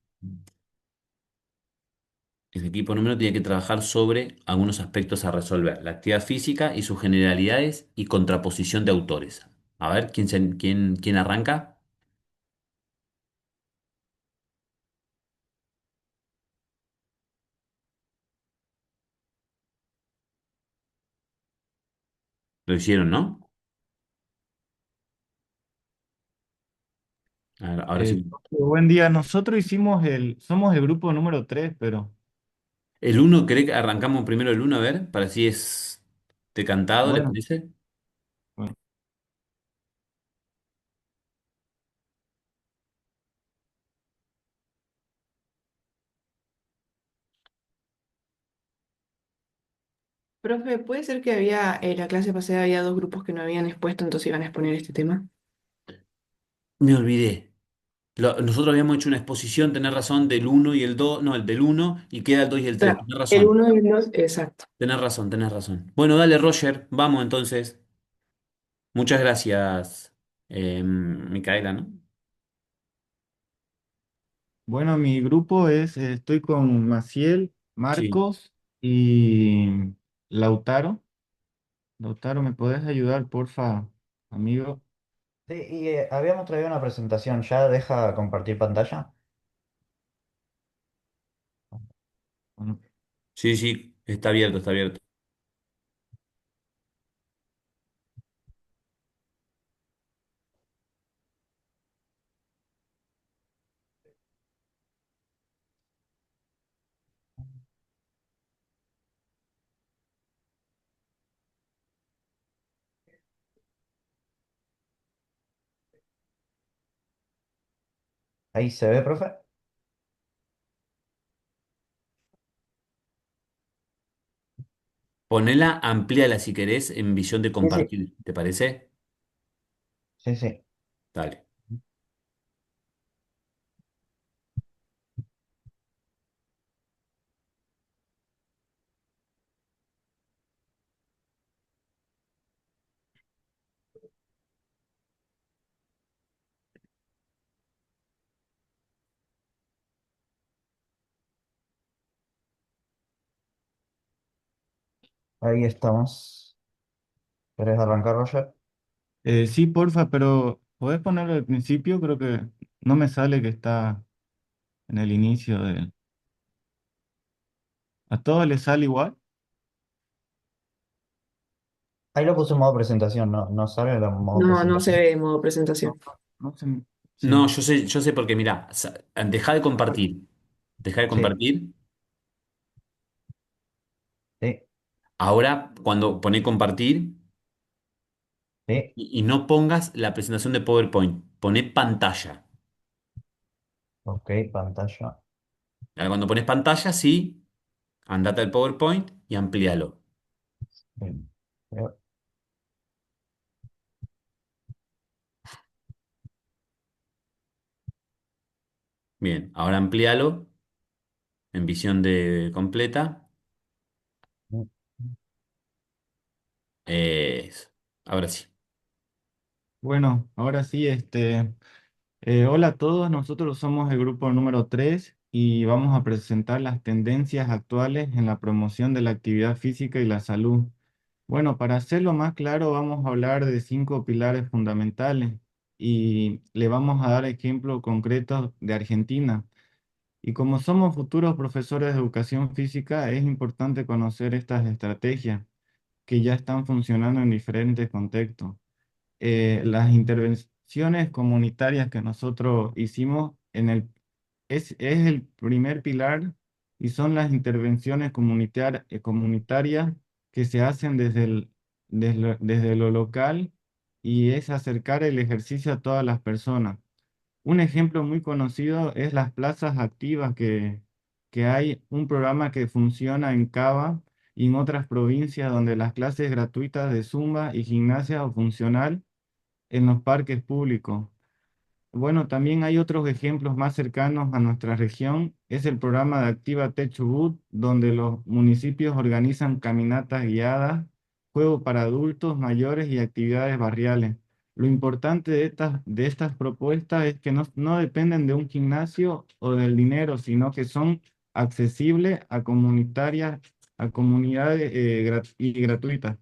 el equipo número tenía que trabajar sobre algunos aspectos a resolver, la actividad física y sus generalidades y contraposición de autores. A ver, ¿quién arranca? Lo hicieron, ¿no? Ahora sí. Buen día, nosotros somos el grupo número 3, pero El uno, ¿cree que arrancamos primero el uno? A ver, para si es decantado, ¿les bueno, parece? bueno, Profe, ¿puede ser que había, la clase pasada había dos grupos que no habían expuesto, entonces iban a exponer este tema? Me olvidé. Nosotros habíamos hecho una exposición, tenés razón, del uno y el 2, no, el del uno y queda el 2 y el 3. Claro, Tenés el razón, uno y el dos, exacto. tenés razón, tenés razón. Bueno, dale, Roger, vamos entonces. Muchas gracias, Micaela, ¿no? Bueno, mi grupo es, estoy con Maciel, Sí. Marcos y Lautaro. Lautaro, ¿me podés ayudar, porfa, amigo? Sí, y habíamos traído una presentación, ¿ya deja compartir pantalla? Bueno, Sí, sí, está abierto, está abierto. Ahí se ve, profe. Ponela, amplíala si querés en visión de Sí, sí. compartir, ¿te parece? Sí, sí. Dale. Ahí estamos. ¿Querés arrancar, Roger? sí, porfa, pero ¿podés ponerlo al principio? Creo que no me sale que está en el inicio de... ¿A todos les sale igual? Ahí lo puse en modo presentación, no, no sale en modo No, no se presentación. ve en modo No, presentación. no sé. No, Sí, yo sé porque, mirá, deja de compartir. Deja de Sí, compartir. sí, Ahora, cuando pone compartir sí. y no pongas la presentación de PowerPoint, pone pantalla. Ok, pantalla. Ahora, cuando pones pantalla, sí, andate al PowerPoint y amplíalo. Bien. Bien, ahora amplíalo en visión de completa. Eso. Ahora sí. bueno, ahora sí, hola a todos, nosotros somos el grupo número 3 y vamos a presentar las tendencias actuales en la promoción de la actividad física y la salud. Bueno, para hacerlo más claro, vamos a hablar de 5 pilares fundamentales y le vamos a dar ejemplos concretos de Argentina. Y como somos futuros profesores de educación física, es importante conocer estas estrategias que ya están funcionando en diferentes contextos. Las intervenciones comunitarias que nosotros hicimos es el primer pilar y son las intervenciones comunitarias que se hacen desde lo local y es acercar el ejercicio a todas las personas. Un ejemplo muy conocido es las plazas activas que hay un programa que funciona en Cava y en otras provincias donde las clases gratuitas de Zumba y gimnasia o funcional en los parques públicos. Bueno, también hay otros ejemplos más cercanos a nuestra región. Es el programa de Actívate Chubut, donde los municipios organizan caminatas guiadas, juegos para adultos mayores y actividades barriales. Lo importante de estas propuestas es que no dependen de un gimnasio o del dinero, sino que son accesibles a comunidades y gratuitas.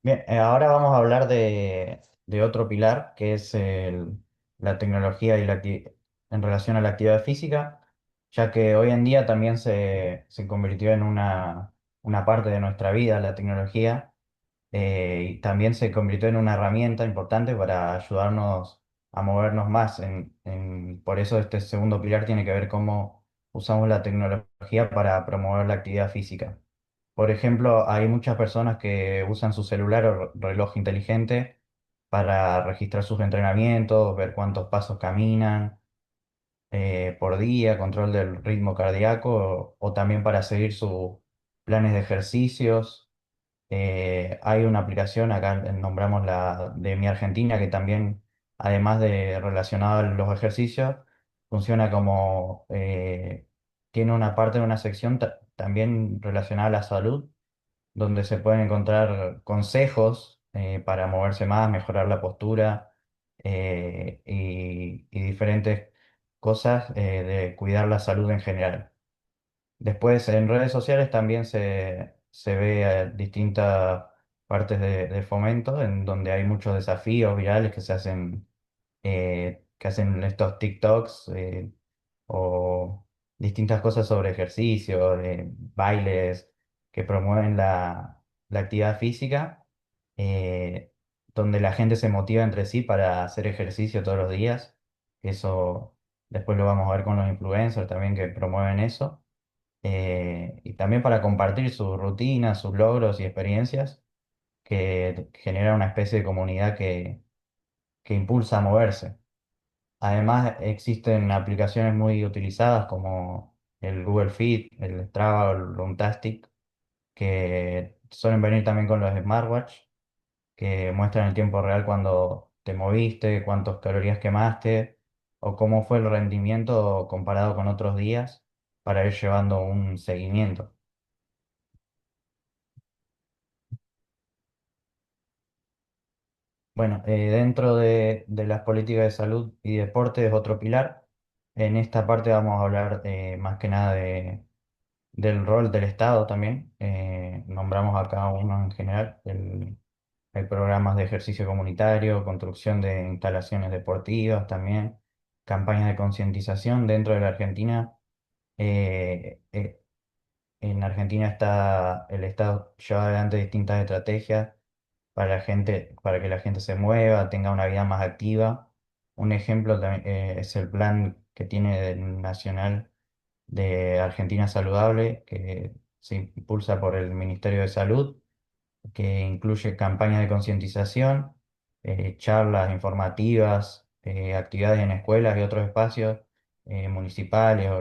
Bien, ahora vamos a hablar de otro pilar, que es la tecnología y en relación a la actividad física, ya que hoy en día también se convirtió en una parte de nuestra vida, la tecnología, y también se convirtió en una herramienta importante para ayudarnos a movernos más. Por eso este segundo pilar tiene que ver cómo usamos la tecnología para promover la actividad física. Por ejemplo, hay muchas personas que usan su celular o reloj inteligente para registrar sus entrenamientos, ver cuántos pasos caminan por día, control del ritmo cardíaco o también para seguir sus planes de ejercicios. Hay una aplicación, acá nombramos la de Mi Argentina, que también, además de relacionada a los ejercicios, funciona como, tiene una parte de una sección también relacionada a la salud, donde se pueden encontrar consejos para moverse más, mejorar la postura y diferentes cosas de cuidar la salud en general. Después en redes sociales también se ve distintas partes de fomento en donde hay muchos desafíos virales que hacen estos TikToks o distintas cosas sobre ejercicio, bailes que promueven la actividad física, eh, donde la gente se motiva entre sí para hacer ejercicio todos los días. Eso después lo vamos a ver con los influencers también que promueven eso y también para compartir sus rutinas, sus logros y experiencias, que genera una especie de comunidad que impulsa a moverse. Además, existen aplicaciones muy utilizadas como el Google Fit, el Strava o el Runtastic, que suelen venir también con los smartwatch, que muestran el tiempo real cuando te moviste, cuántas calorías quemaste o cómo fue el rendimiento comparado con otros días para ir llevando un seguimiento. Bueno, dentro de las políticas de salud y deporte es otro pilar. En esta parte vamos a hablar más que nada del rol del Estado también. Nombramos acá uno en general. Hay programas de ejercicio comunitario, construcción de instalaciones deportivas también, campañas de concientización dentro de la Argentina. eh, eh, en Argentina está el Estado lleva adelante distintas estrategias para la gente, para que la gente se mueva, tenga una vida más activa. Un ejemplo es el plan que tiene el nacional de Argentina Saludable, que se impulsa por el Ministerio de Salud, que incluye campañas de concientización, charlas informativas, actividades en escuelas y otros espacios municipales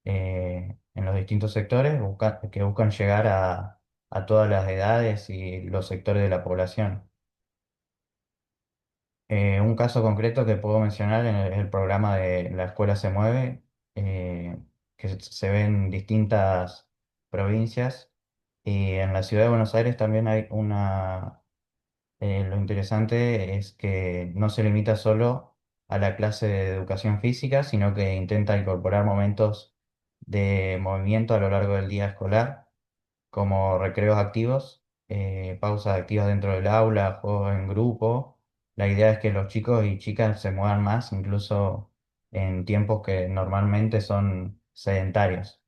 en los distintos sectores que buscan llegar a todas las edades y los sectores de la población. Un caso concreto que puedo mencionar es el programa de La Escuela se mueve, eh, que se ve en distintas provincias. Y en la ciudad de Buenos Aires también hay lo interesante es que no se limita solo a la clase de educación física, sino que intenta incorporar momentos de movimiento a lo largo del día escolar como recreos activos, pausas activas dentro del aula, juegos en grupo. La idea es que los chicos y chicas se muevan más, incluso en tiempos que normalmente son sedentarios.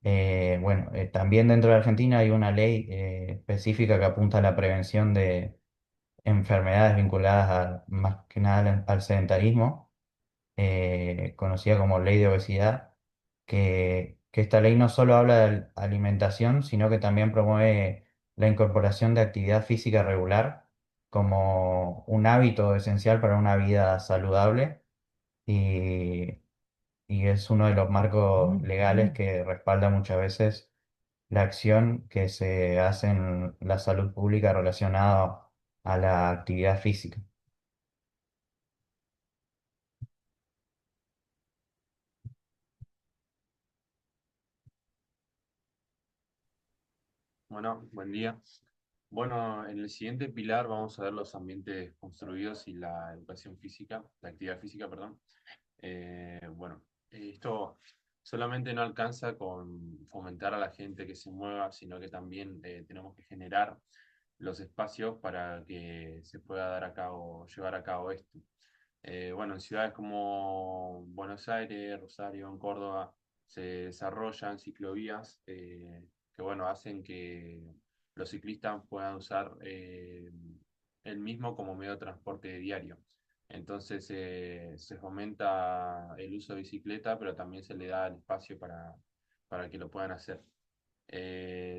Bueno, también dentro de Argentina hay una ley específica que apunta a la prevención de enfermedades vinculadas más que nada al sedentarismo conocida como Ley de Obesidad, que esta ley no solo habla de alimentación, sino que también promueve la incorporación de actividad física regular como un hábito esencial para una vida saludable y, y es uno de los marcos legales que respalda muchas veces la acción que se hace en la salud pública relacionada a la actividad física. Bueno, buen día. Bueno, en el siguiente pilar vamos a ver los ambientes construidos y la educación física, la actividad física, perdón. Bueno, esto solamente no alcanza con fomentar a la gente que se mueva, sino que también tenemos que generar los espacios para que se pueda dar a cabo, llevar a cabo esto. Bueno, en ciudades como Buenos Aires, Rosario, en Córdoba, se desarrollan ciclovías que, bueno, hacen que los ciclistas puedan usar el mismo como medio de transporte diario. Entonces se fomenta el uso de bicicleta, pero también se le da el espacio para que lo puedan hacer.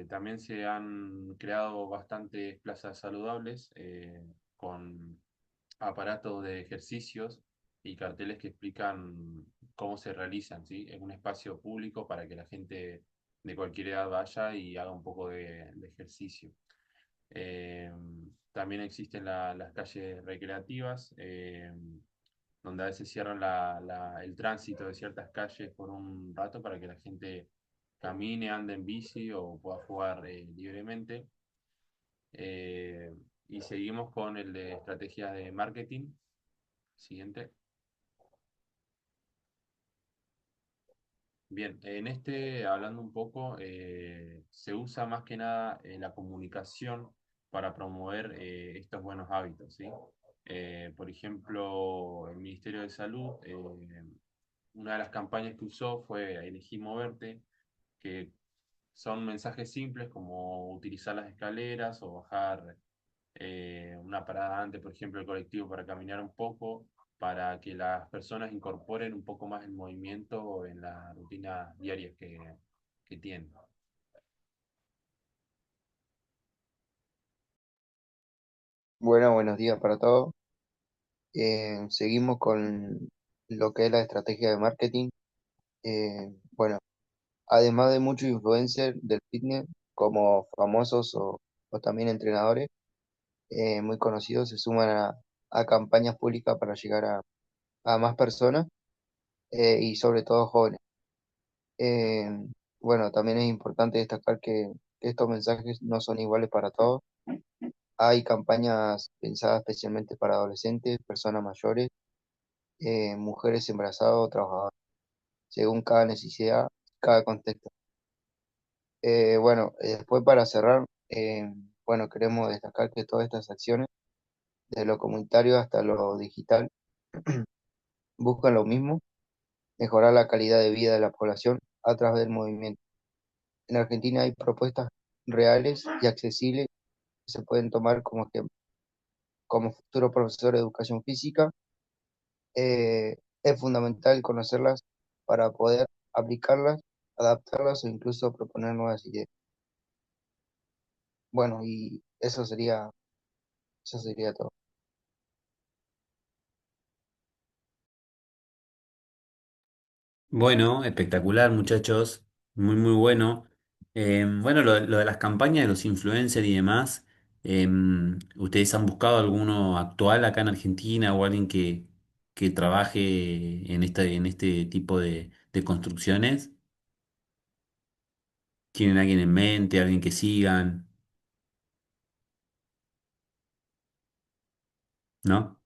También se han creado bastantes plazas saludables con aparatos de ejercicios y carteles que explican cómo se realizan, ¿sí? En un espacio público para que la gente de cualquier edad vaya y haga un poco de ejercicio. Eh, También existen las calles recreativas, donde a veces cierran el tránsito de ciertas calles por un rato para que la gente camine, ande en bici o pueda jugar libremente. Eh, y seguimos con el de estrategias de marketing. Siguiente. Bien, en este, hablando un poco, se usa más que nada la comunicación para promover estos buenos hábitos, ¿sí? Por ejemplo, el Ministerio de Salud, una de las campañas que usó fue Elegí Moverte, que son mensajes simples como utilizar las escaleras o bajar una parada antes, por ejemplo, el colectivo para caminar un poco, para que las personas incorporen un poco más el movimiento en las rutinas diarias que tienen. Bueno, buenos días para todos. Seguimos con lo que es la estrategia de marketing. Bueno, además de muchos influencers del fitness, como famosos o también entrenadores muy conocidos, se suman a campañas públicas para llegar a más personas y sobre todo jóvenes. Eh, bueno, también es importante destacar que estos mensajes no son iguales para todos. Hay campañas pensadas especialmente para adolescentes, personas mayores, mujeres embarazadas o trabajadoras, según cada necesidad, cada contexto. Después para cerrar, bueno, queremos destacar que todas estas acciones, de lo comunitario hasta lo digital, buscan lo mismo, mejorar la calidad de vida de la población a través del movimiento. En Argentina hay propuestas reales y accesibles que se pueden tomar como ejemplo. Como futuro profesor de educación física, es fundamental conocerlas para poder aplicarlas, adaptarlas o incluso proponer nuevas ideas. Bueno, y eso sería todo. Bueno, espectacular, muchachos. Muy, muy bueno. Bueno, lo de las campañas de los influencers y demás, ¿ustedes han buscado alguno actual acá en Argentina o alguien que trabaje en este tipo de construcciones? ¿Tienen alguien en mente, alguien que sigan? ¿No?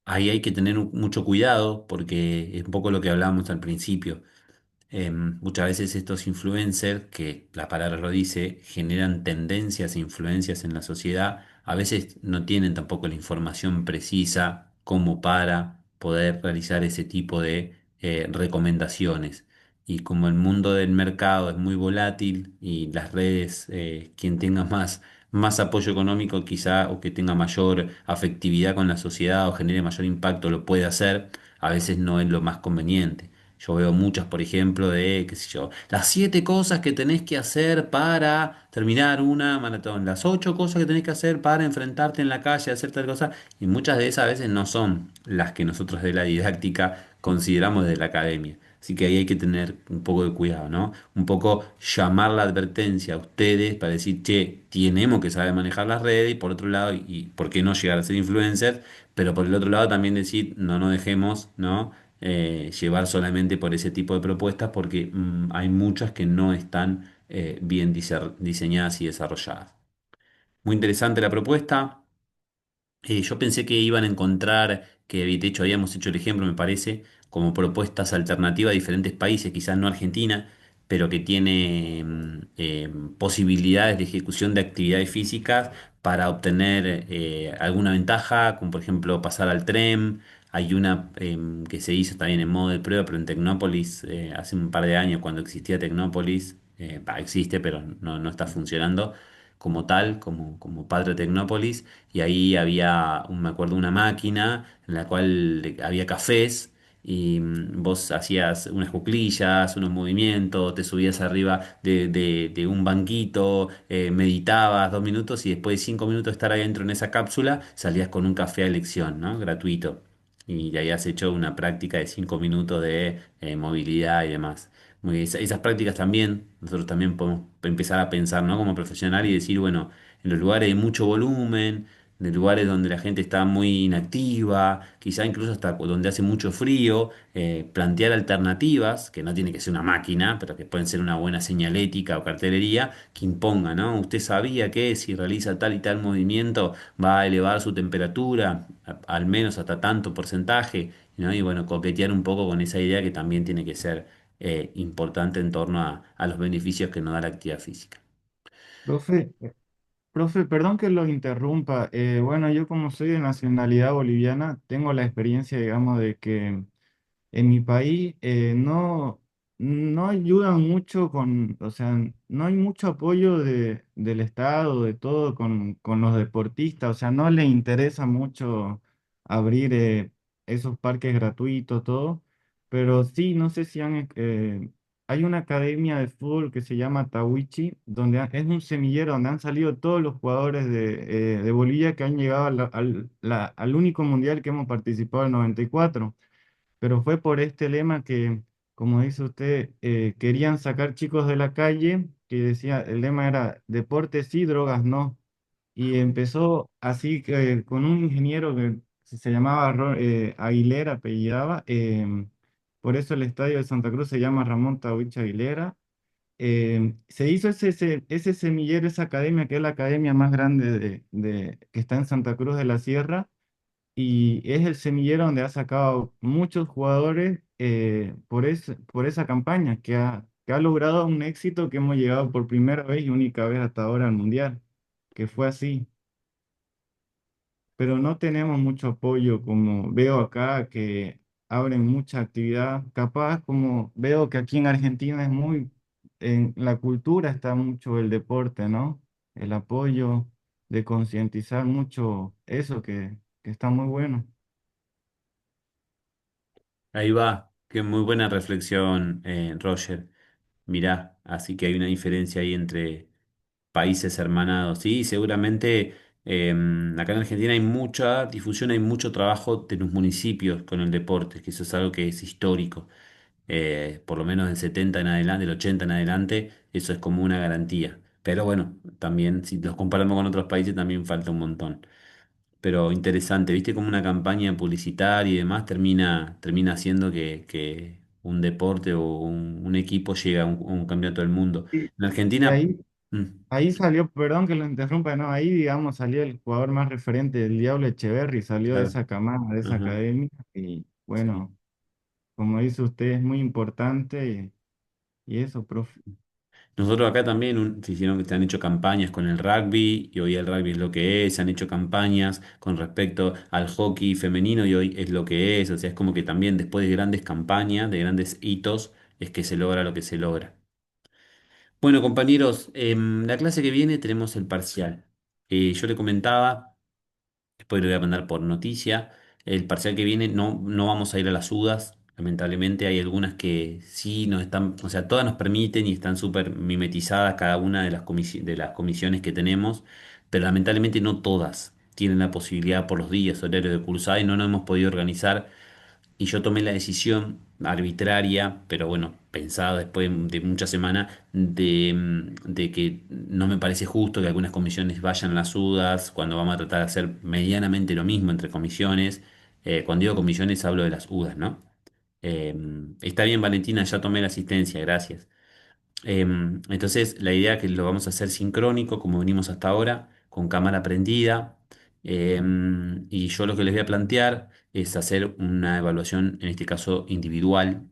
Ahí hay que tener mucho cuidado porque es un poco lo que hablábamos al principio. Muchas veces estos influencers, que la palabra lo dice, generan tendencias e influencias en la sociedad, a veces no tienen tampoco la información precisa como para poder realizar ese tipo de recomendaciones. Y como el mundo del mercado es muy volátil y las redes, quien tenga más apoyo económico quizá o que tenga mayor afectividad con la sociedad o genere mayor impacto lo puede hacer, a veces no es lo más conveniente. Yo veo muchas, por ejemplo, de, qué sé yo, las 7 cosas que tenés que hacer para terminar una maratón, las 8 cosas que tenés que hacer para enfrentarte en la calle, hacer tal cosa, y muchas de esas a veces no son las que nosotros de la didáctica consideramos de la academia. Así que ahí hay que tener un poco de cuidado, ¿no? Un poco llamar la advertencia a ustedes para decir, che, tenemos que saber manejar las redes y por otro lado, y por qué no llegar a ser influencers, pero por el otro lado también decir, no nos dejemos, ¿no? Llevar solamente por ese tipo de propuestas porque hay muchas que no están bien diseñadas y desarrolladas. Muy interesante la propuesta. Yo pensé que iban a encontrar, que de hecho habíamos hecho el ejemplo, me parece, como propuestas alternativas a diferentes países, quizás no Argentina, pero que tiene posibilidades de ejecución de actividades físicas para obtener alguna ventaja, como por ejemplo pasar al tren. Hay una que se hizo también en modo de prueba, pero en Tecnópolis, hace un par de años, cuando existía Tecnópolis, existe, pero no está funcionando como tal, como Patria Tecnópolis y ahí había, me acuerdo, una máquina en la cual había cafés y vos hacías unas cuclillas, unos movimientos, te subías arriba de un banquito, meditabas 2 minutos y después de 5 minutos de estar ahí adentro en esa cápsula, salías con un café a elección, ¿no? Gratuito. Y ya habías hecho una práctica de 5 minutos de movilidad y demás. Esas prácticas también, nosotros también podemos empezar a pensar, ¿no? Como profesional y decir, bueno, en los lugares de mucho volumen, de lugares donde la gente está muy inactiva, quizá incluso hasta donde hace mucho frío, plantear alternativas, que no tiene que ser una máquina, pero que pueden ser una buena señalética o cartelería, que imponga, ¿no? Usted sabía que si realiza tal y tal movimiento va a elevar su temperatura al menos hasta tanto porcentaje, ¿no? Y bueno, coquetear un poco con esa idea que también tiene que ser importante en torno a los beneficios que nos da la actividad física. Profe, profe, perdón que lo interrumpa. Bueno, yo como soy de nacionalidad boliviana, tengo la experiencia, digamos, de que en mi país no ayudan mucho con, o sea, no hay mucho apoyo del Estado, de todo, con los deportistas, o sea, no les interesa mucho abrir esos parques gratuitos, todo, pero sí, no sé si hay una academia de fútbol que se llama Tawichi, donde es un semillero donde han salido todos los jugadores de Bolivia que han llegado al único mundial que hemos participado en el 94, pero fue por este lema que, como dice usted, querían sacar chicos de la calle, que decía, el lema era deporte sí, drogas no. Y empezó así que, con un ingeniero que se llamaba Aguilera, apellidaba, por eso el estadio de Santa Cruz se llama Ramón Tawich Aguilera. Se hizo ese semillero, esa academia, que es la academia más grande que está en Santa Cruz de la Sierra, y es el semillero donde ha sacado muchos jugadores por esa campaña que ha logrado un éxito que hemos llegado por primera vez y única vez hasta ahora al Mundial, que fue así. Pero no tenemos mucho apoyo como veo acá que abren mucha actividad. Capaz como veo que aquí en Argentina es muy, en la cultura está mucho el deporte, ¿no? El apoyo de concientizar mucho eso que está muy bueno. Ahí va, qué muy buena reflexión, Roger. Mirá, así que hay una diferencia ahí entre países hermanados. Sí, seguramente acá en Argentina hay mucha difusión, hay mucho trabajo de los municipios con el deporte, que eso es algo que es histórico. Por lo menos del 70 en adelante, del 80 en adelante, eso es como una garantía. Pero bueno, también si los comparamos con otros países, también falta un montón. Pero interesante, ¿viste? Como una campaña publicitaria y demás termina haciendo que un deporte o un equipo llegue a un campeonato del mundo. Y, En y Argentina, ahí, mm, ahí salió, perdón que lo interrumpa, no, ahí digamos salió el jugador más referente, el Diablo Echeverri, salió de claro, esa camada, de esa ajá, academia, y sí. bueno, como dice usted, es muy importante y eso, profe. Nosotros acá también se hicieron que se han hecho campañas con el rugby y hoy el rugby es lo que es, se han hecho campañas con respecto al hockey femenino y hoy es lo que es, o sea, es como que también después de grandes campañas, de grandes hitos, es que se logra lo que se logra. Bueno, compañeros, la clase que viene tenemos el parcial. Yo le comentaba, después le voy a mandar por noticia, el parcial que viene no vamos a ir a las UDAS, lamentablemente hay algunas que sí nos están, o sea, todas nos permiten y están súper mimetizadas cada una de de las comisiones que tenemos, pero lamentablemente no todas tienen la posibilidad por los días horarios de cursada y no nos hemos podido organizar y yo tomé la decisión arbitraria, pero bueno, pensada después de muchas semanas, de que no me parece justo que algunas comisiones vayan a las UDAs cuando vamos a tratar de hacer medianamente lo mismo entre comisiones. Cuando digo comisiones hablo de las UDAs, ¿no? Eh, Está bien, Valentina, ya tomé la asistencia, gracias. Entonces, la idea es que lo vamos a hacer sincrónico, como venimos hasta ahora, con cámara prendida. Y yo lo que les voy a plantear es hacer una evaluación, en este caso individual,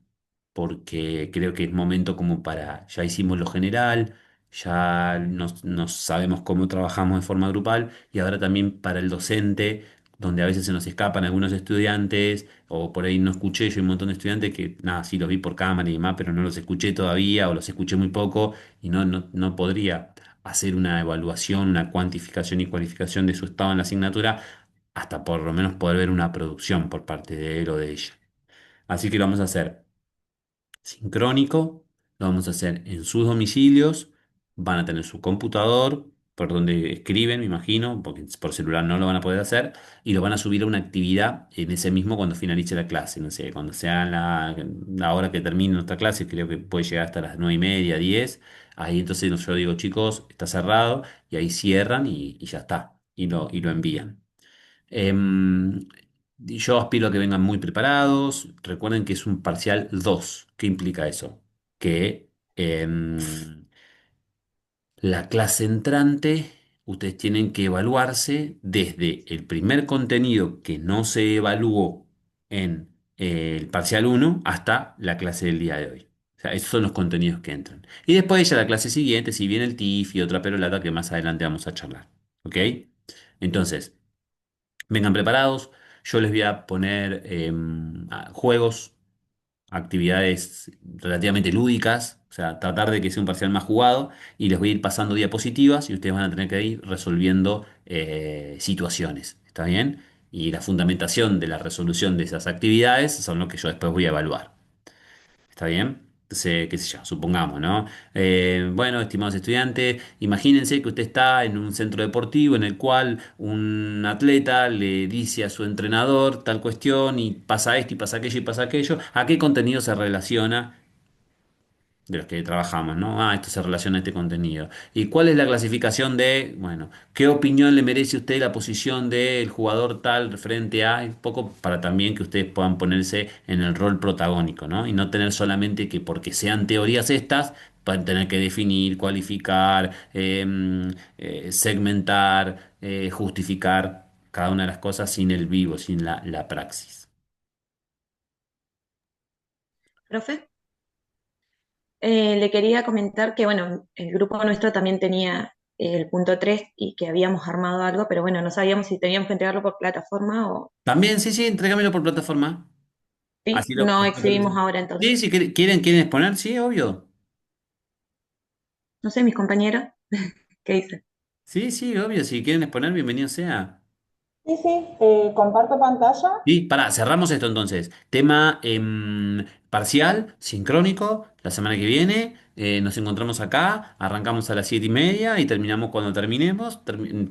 porque creo que es momento como para, ya hicimos lo general, ya nos sabemos cómo trabajamos de forma grupal, y ahora también para el docente, donde a veces se nos escapan algunos estudiantes, o por ahí no escuché, yo hay un montón de estudiantes que, nada, sí los vi por cámara y demás, pero no los escuché todavía, o los escuché muy poco, y no podría hacer una evaluación, una cuantificación y cualificación de su estado en la asignatura, hasta por lo menos poder ver una producción por parte de él o de ella. Así que lo vamos a hacer sincrónico, lo vamos a hacer en sus domicilios, van a tener su computador, por donde escriben, me imagino, porque por celular no lo van a poder hacer, y lo van a subir a una actividad en ese mismo cuando finalice la clase, no sé, cuando sea la hora que termine nuestra clase, creo que puede llegar hasta las 9:30, 10, ahí entonces yo digo, chicos, está cerrado, y ahí cierran y ya está, y lo envían. Y yo aspiro a que vengan muy preparados. Recuerden que es un parcial 2. ¿Qué implica eso? Que la clase entrante, ustedes tienen que evaluarse desde el primer contenido que no se evaluó en el parcial uno hasta la clase del día de hoy. O sea, esos son los contenidos que entran. Y después ya la clase siguiente, si viene el TIF y otra perolata que más adelante vamos a charlar. ¿Ok? Entonces, vengan preparados. Yo les voy a poner juegos, actividades relativamente lúdicas, o sea, tratar de que sea un parcial más jugado y les voy a ir pasando diapositivas y ustedes van a tener que ir resolviendo situaciones. ¿Está bien? Y la fundamentación de la resolución de esas actividades son lo que yo después voy a evaluar. ¿Está bien? Entonces, qué sé yo, supongamos, ¿no? Bueno, estimados estudiantes, imagínense que usted está en un centro deportivo en el cual un atleta le dice a su entrenador tal cuestión y pasa esto y pasa aquello y pasa aquello. ¿A qué contenido se relaciona de los que trabajamos, ¿no? Ah, esto se relaciona a este contenido. ¿Y cuál es la clasificación de, bueno, qué opinión le merece a usted la posición del jugador tal frente a, un poco para también que ustedes puedan ponerse en el rol protagónico, ¿no? Y no tener solamente que porque sean teorías estas, pueden tener que definir, cualificar, segmentar, justificar cada una de las cosas sin el vivo, sin la praxis. Profe, le quería comentar que, bueno, el grupo nuestro también tenía el punto 3 y que habíamos armado algo, pero bueno, no sabíamos si teníamos que entregarlo por plataforma o También, sí, sí, entrégamelo por plataforma. sí, Así lo, no así lo exhibimos reviso. ahora Sí, entonces. si quieren exponer, sí, obvio. No sé, mis compañeros, ¿qué dicen? Sí, sí, obvio. Si quieren exponer, bienvenido sea. Sí, sí, comparto pantalla. Sí, pará, cerramos esto entonces. Tema parcial, sincrónico, la semana que viene. Nos encontramos acá, arrancamos a las 7:30 y terminamos cuando terminemos.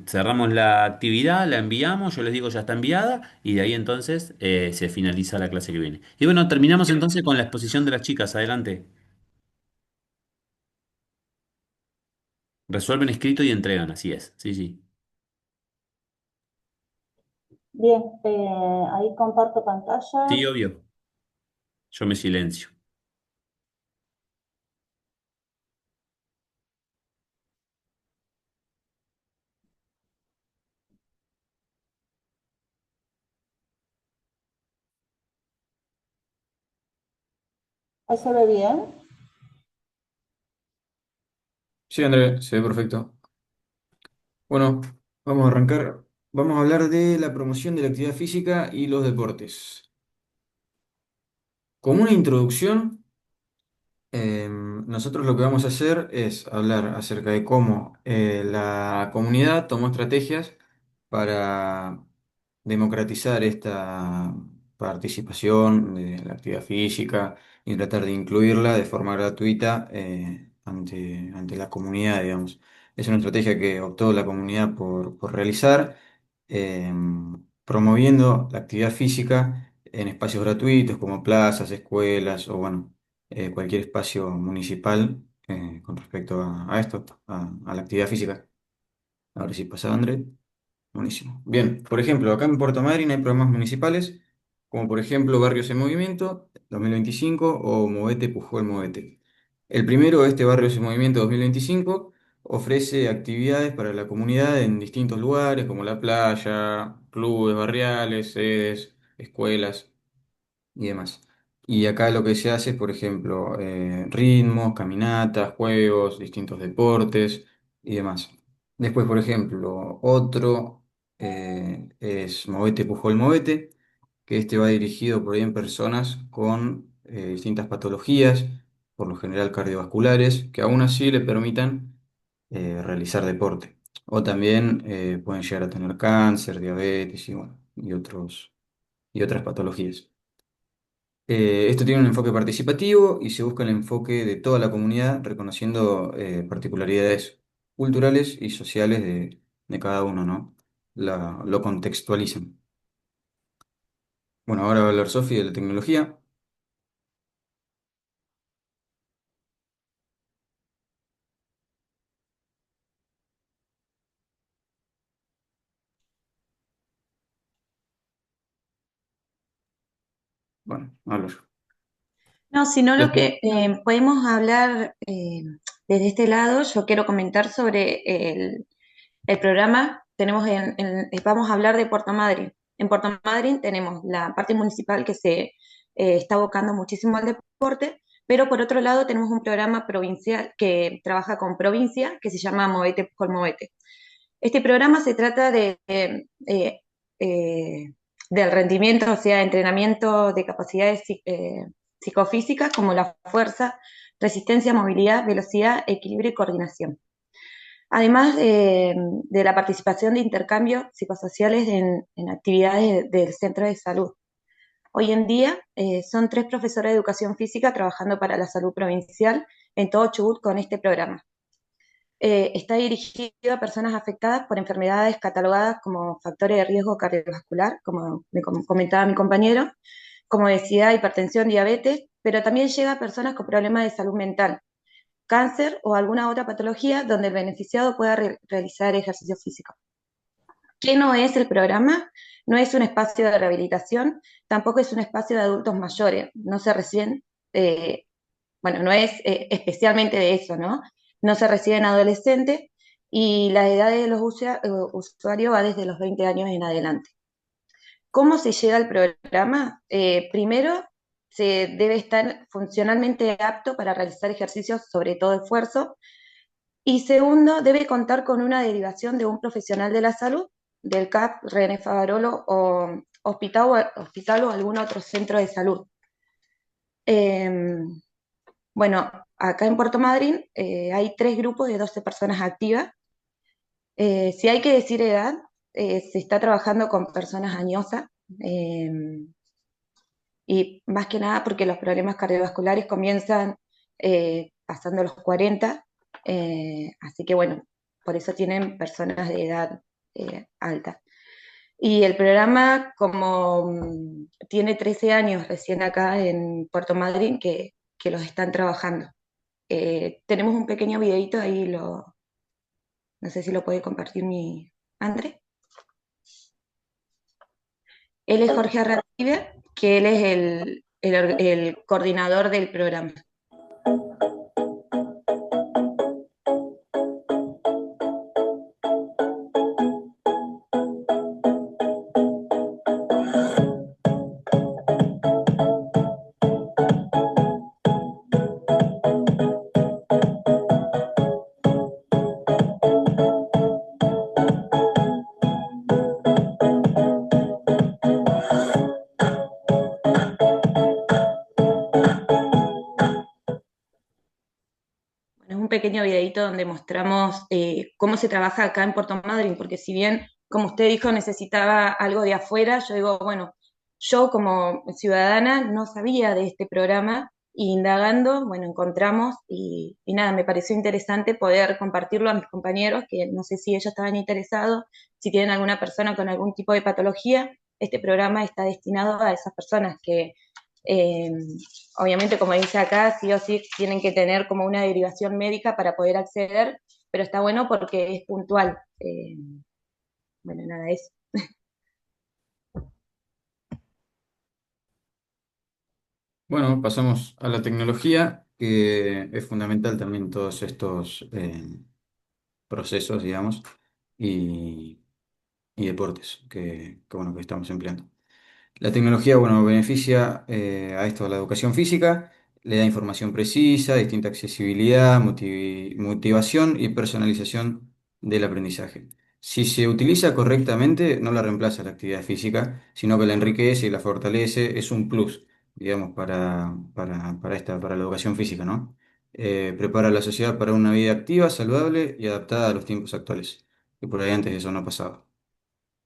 Cerramos la actividad, la enviamos, yo les digo ya está enviada y de ahí entonces se finaliza la clase que viene. Y bueno, terminamos entonces con la exposición de las chicas. Adelante. Resuelven escrito y entregan, así es. Sí, sí. Bien, ahí comparto pantalla. Sí, obvio. Yo me silencio. Ahí se ve bien. Sí, André, se ve perfecto. Bueno, vamos a arrancar. Vamos a hablar de la promoción de la actividad física y los deportes. Como una introducción, nosotros lo que vamos a hacer es hablar acerca de cómo la comunidad tomó estrategias para democratizar esta participación de la actividad física y tratar de incluirla de forma gratuita ante la comunidad, digamos. Es una estrategia que optó la comunidad por realizar, eh, promoviendo la actividad física en espacios gratuitos como plazas, escuelas o bueno cualquier espacio municipal con respecto a esto, a la actividad física. Ahora sí pasa André. Buenísimo. Bien, por ejemplo, acá en Puerto Madryn hay programas municipales, como por ejemplo Barrios en Movimiento 2025 o Movete Pujol Movete. El primero, este Barrios en Movimiento 2025, ofrece actividades para la comunidad en distintos lugares, como la playa, clubes barriales, sedes, escuelas y demás. Y acá lo que se hace es, por ejemplo, ritmos, caminatas, juegos, distintos deportes y demás. Después, por ejemplo, otro es Movete Pujol Movete, que este va dirigido por ahí en personas con distintas patologías, por lo general cardiovasculares, que aún así le permitan realizar deporte. O también pueden llegar a tener cáncer, diabetes y, bueno, y otras patologías. Esto tiene un enfoque participativo y se busca el enfoque de toda la comunidad, reconociendo particularidades culturales y sociales de cada uno, ¿no? Lo contextualizan. Bueno, ahora va a hablar Sofi de la tecnología. Bueno, hablo yo. No, sino lo Sofi. que podemos hablar desde este lado, yo quiero comentar sobre el programa. Vamos a hablar de Puerto Madryn. En Puerto Madryn tenemos la parte municipal que se está abocando muchísimo al deporte, pero por otro lado tenemos un programa provincial que trabaja con provincia que se llama Movete con Movete. Este programa se trata eh, del rendimiento, o sea, entrenamiento de capacidades psicofísicas como la fuerza, resistencia, movilidad, velocidad, equilibrio y coordinación. Además de la participación de intercambios psicosociales en actividades del centro de salud. Hoy en día son 3 profesores de educación física trabajando para la salud provincial en todo Chubut con este programa. Está dirigido a personas afectadas por enfermedades catalogadas como factores de riesgo cardiovascular, como me comentaba mi compañero, como obesidad, hipertensión, diabetes, pero también llega a personas con problemas de salud mental, cáncer o alguna otra patología donde el beneficiado pueda realizar ejercicio físico. ¿Qué no es el programa? No es un espacio de rehabilitación, tampoco es un espacio de adultos mayores, no se reciben, bueno, no es especialmente de eso, ¿no? No se reciben adolescentes y la edad de los usuarios va desde los 20 años en adelante. ¿Cómo se llega al programa? Primero, se debe estar funcionalmente apto para realizar ejercicios, sobre todo esfuerzo, y segundo, debe contar con una derivación de un profesional de la salud, del CAP, René Favarolo o hospital o algún otro centro de salud. Bueno, acá en Puerto Madryn hay 3 grupos de 12 personas activas. Si hay que decir edad, se está trabajando con personas añosas, eh, y más que nada porque los problemas cardiovasculares comienzan pasando los 40, así que bueno, por eso tienen personas de edad alta. Y el programa, como tiene 13 años recién acá en Puerto Madryn, que los están trabajando. Tenemos un pequeño videito ahí, no sé si lo puede compartir mi André. Él es Jorge Arratibe, que él es el coordinador del programa. Bueno, es un pequeño videito donde mostramos cómo se trabaja acá en Puerto Madryn, porque si bien, como usted dijo, necesitaba algo de afuera, yo digo, bueno, yo como ciudadana no sabía de este programa, y indagando, bueno, encontramos y nada, me pareció interesante poder compartirlo a mis compañeros, que no sé si ellos estaban interesados, si tienen alguna persona con algún tipo de patología, este programa está destinado a esas personas que eh, obviamente, como dice acá, sí o sí tienen que tener como una derivación médica para poder acceder, pero está bueno porque es puntual. Bueno, nada, eso. Bueno, pasamos a la tecnología, que es fundamental también en todos estos procesos, digamos, y, y deportes bueno, que estamos empleando. La tecnología, bueno, beneficia a esto, a la educación física, le da información precisa, distinta accesibilidad, motivación y personalización del aprendizaje. Si se utiliza correctamente, no la reemplaza la actividad física, sino que la enriquece y la fortalece, es un plus, digamos, para la educación física, ¿no? Prepara a la sociedad para una vida activa, saludable y adaptada a los tiempos actuales, que por ahí antes eso no pasaba.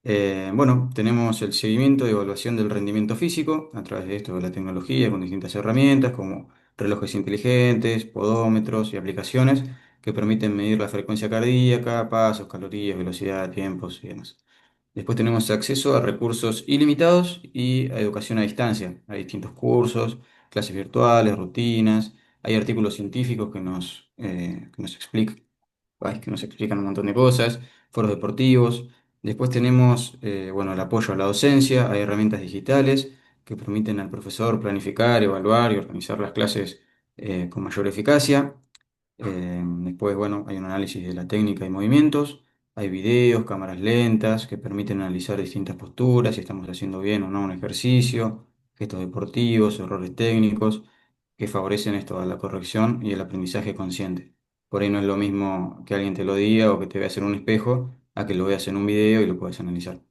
Bueno, tenemos el seguimiento y evaluación del rendimiento físico a través de esto de la tecnología con distintas herramientas como relojes inteligentes, podómetros y aplicaciones que permiten medir la frecuencia cardíaca, pasos, calorías, velocidad, tiempos y demás. Después tenemos acceso a recursos ilimitados y a educación a distancia. Hay distintos cursos, clases virtuales, rutinas, hay artículos científicos que nos explican un montón de cosas, foros deportivos. Después tenemos, bueno, el apoyo a la docencia, hay herramientas digitales que permiten al profesor planificar, evaluar y organizar las clases con mayor eficacia. Después, bueno, hay un análisis de la técnica y movimientos, hay videos, cámaras lentas que permiten analizar distintas posturas, si estamos haciendo bien o no un ejercicio, gestos deportivos, errores técnicos, que favorecen esto a la corrección y el aprendizaje consciente. Por ahí no es lo mismo que alguien te lo diga o que te veas en un espejo, a que lo veas en un video y lo puedas analizar.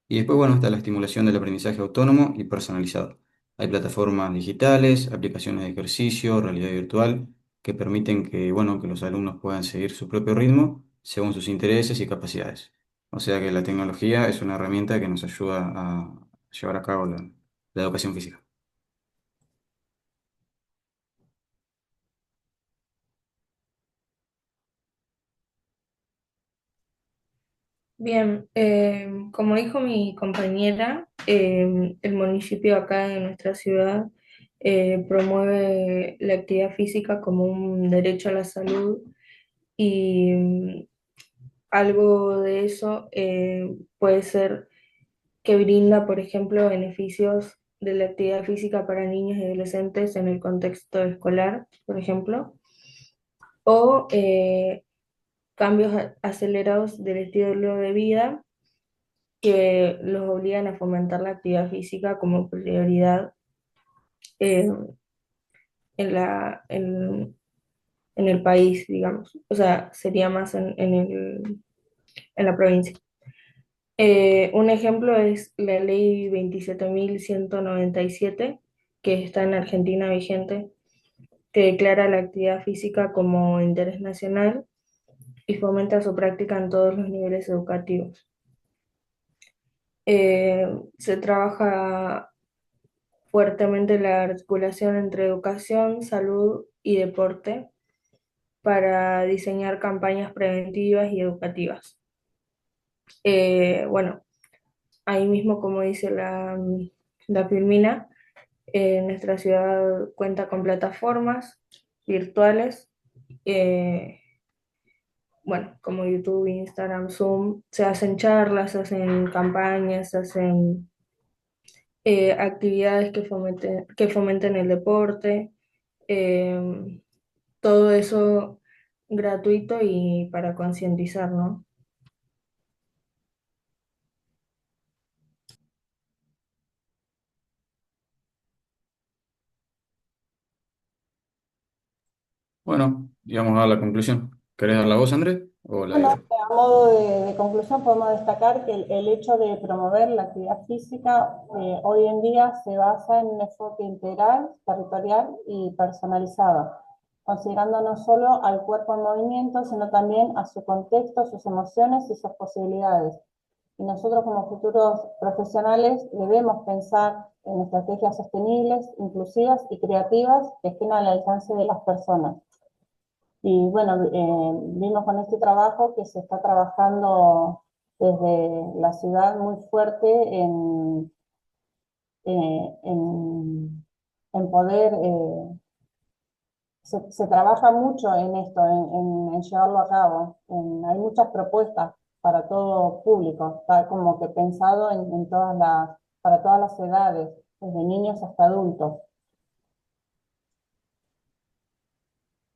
Y después, bueno, está la estimulación del aprendizaje autónomo y personalizado. Hay plataformas digitales, aplicaciones de ejercicio, realidad virtual, que permiten que, bueno, que los alumnos puedan seguir su propio ritmo según sus intereses y capacidades. O sea que la tecnología es una herramienta que nos ayuda a llevar a cabo la educación física. Bien, como dijo mi compañera, el municipio acá en nuestra ciudad promueve la actividad física como un derecho a la salud y algo de eso puede ser que brinda, por ejemplo, beneficios de la actividad física para niños y adolescentes en el contexto escolar, por ejemplo, o cambios acelerados del estilo de vida que los obligan a fomentar la actividad física como prioridad eh, en el país, digamos. O sea, sería más en la provincia. Un ejemplo es la ley 27.197 que está en Argentina vigente, que declara la actividad física como interés nacional y fomenta su práctica en todos los niveles educativos. Se trabaja fuertemente la articulación entre educación, salud y deporte para diseñar campañas preventivas y educativas. Bueno, ahí mismo, como dice la Filmina, nuestra ciudad cuenta con plataformas virtuales, eh, bueno, como YouTube, Instagram, Zoom, se hacen charlas, se hacen campañas, se hacen actividades que fomenten el deporte, eh, todo eso gratuito y para concientizar, ¿no? Bueno, y vamos a la conclusión. ¿Querés dar la voz, Andrés? ¿O la digo Bueno, yo? a modo de conclusión podemos destacar que el hecho de promover la actividad física hoy en día se basa en un enfoque integral, territorial y personalizado, considerando no solo al cuerpo en movimiento, sino también a su contexto, sus emociones y sus posibilidades. Y nosotros como futuros profesionales debemos pensar en estrategias sostenibles, inclusivas y creativas que estén al alcance de las personas. Y bueno, vimos con este trabajo que se está trabajando desde la ciudad muy fuerte eh, en, en poder, se trabaja mucho en esto, en llevarlo a cabo. Hay muchas propuestas para todo público, está como que pensado para todas las edades, desde niños hasta adultos.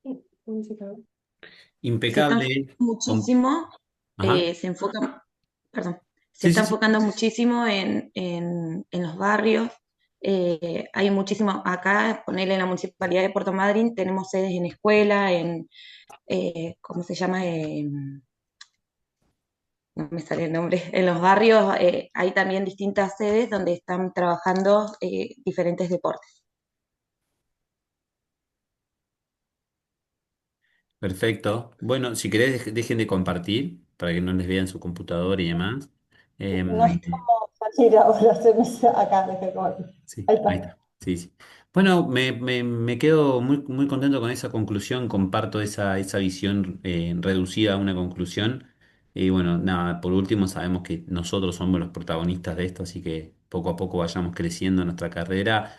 Se está enfocando Impecable. muchísimo, Ajá. se enfoca, perdón, se Sí, está sí, sí. enfocando muchísimo en los barrios. Hay muchísimo, acá, ponele en la Municipalidad de Puerto Madryn, tenemos sedes en escuela, ¿cómo se llama? No me sale el nombre. En los barrios hay también distintas sedes donde están trabajando diferentes deportes. Perfecto. Bueno, si querés, dejen de compartir para que no les vean su computador y demás. No sé Em, cómo salir ahora, acá, dejé como... Sí, Ahí ahí está. está. Sí, sí. Bueno, me quedo muy contento con esa conclusión, comparto esa visión reducida a una conclusión. Y bueno, nada, por último sabemos que nosotros somos los protagonistas de esto, así que poco a poco vayamos creciendo en nuestra carrera,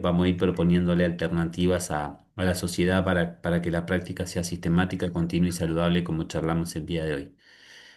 vamos a ir proponiéndole alternativas a la sociedad para que la práctica sea sistemática, continua y saludable como charlamos el día de hoy.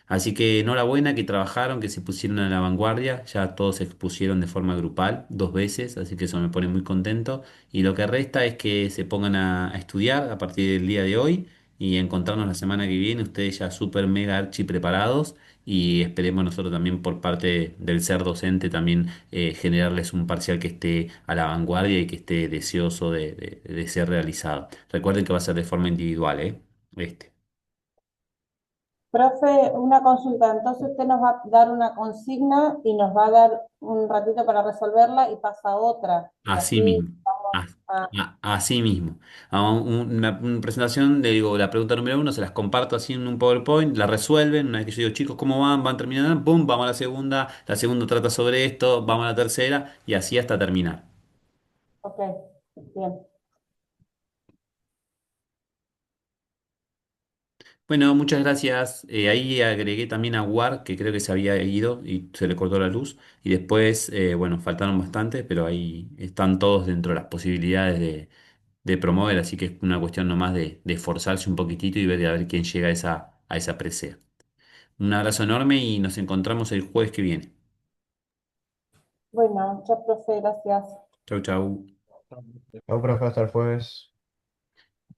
Así que enhorabuena que trabajaron, que se pusieron a la vanguardia, ya todos se expusieron de forma grupal 2 veces, así que eso me pone muy contento. Y lo que resta es que se pongan a estudiar a partir del día de hoy y encontrarnos la semana que viene, ustedes ya súper mega archi preparados y esperemos nosotros también por parte del ser docente también generarles un parcial que esté a la vanguardia y que esté deseoso de ser realizado. Recuerden que va a ser de forma individual, ¿eh? Este. Profe, una consulta. Entonces usted nos va a dar una consigna y nos va a dar un ratito para resolverla y pasa a otra. Y Así así mismo, vamos a- a... así mismo. Una presentación, le digo, la pregunta número uno, se las comparto así en un PowerPoint, la resuelven, una vez que yo digo, chicos, ¿cómo van? Van terminando, pum, vamos a la segunda trata sobre esto, vamos a la tercera, y así hasta terminar. Ok, bien. Bueno, muchas gracias. Ahí agregué también a War, que creo que se había ido y se le cortó la luz. Y después, bueno, faltaron bastantes, pero ahí están todos dentro de las posibilidades de promover, así que es una cuestión nomás de esforzarse un poquitito y ver a ver quién llega a esa presea. Un abrazo enorme y nos encontramos el jueves que viene. Bueno, chao, profe, gracias. Chau, chau. Chau, profe, hasta el jueves.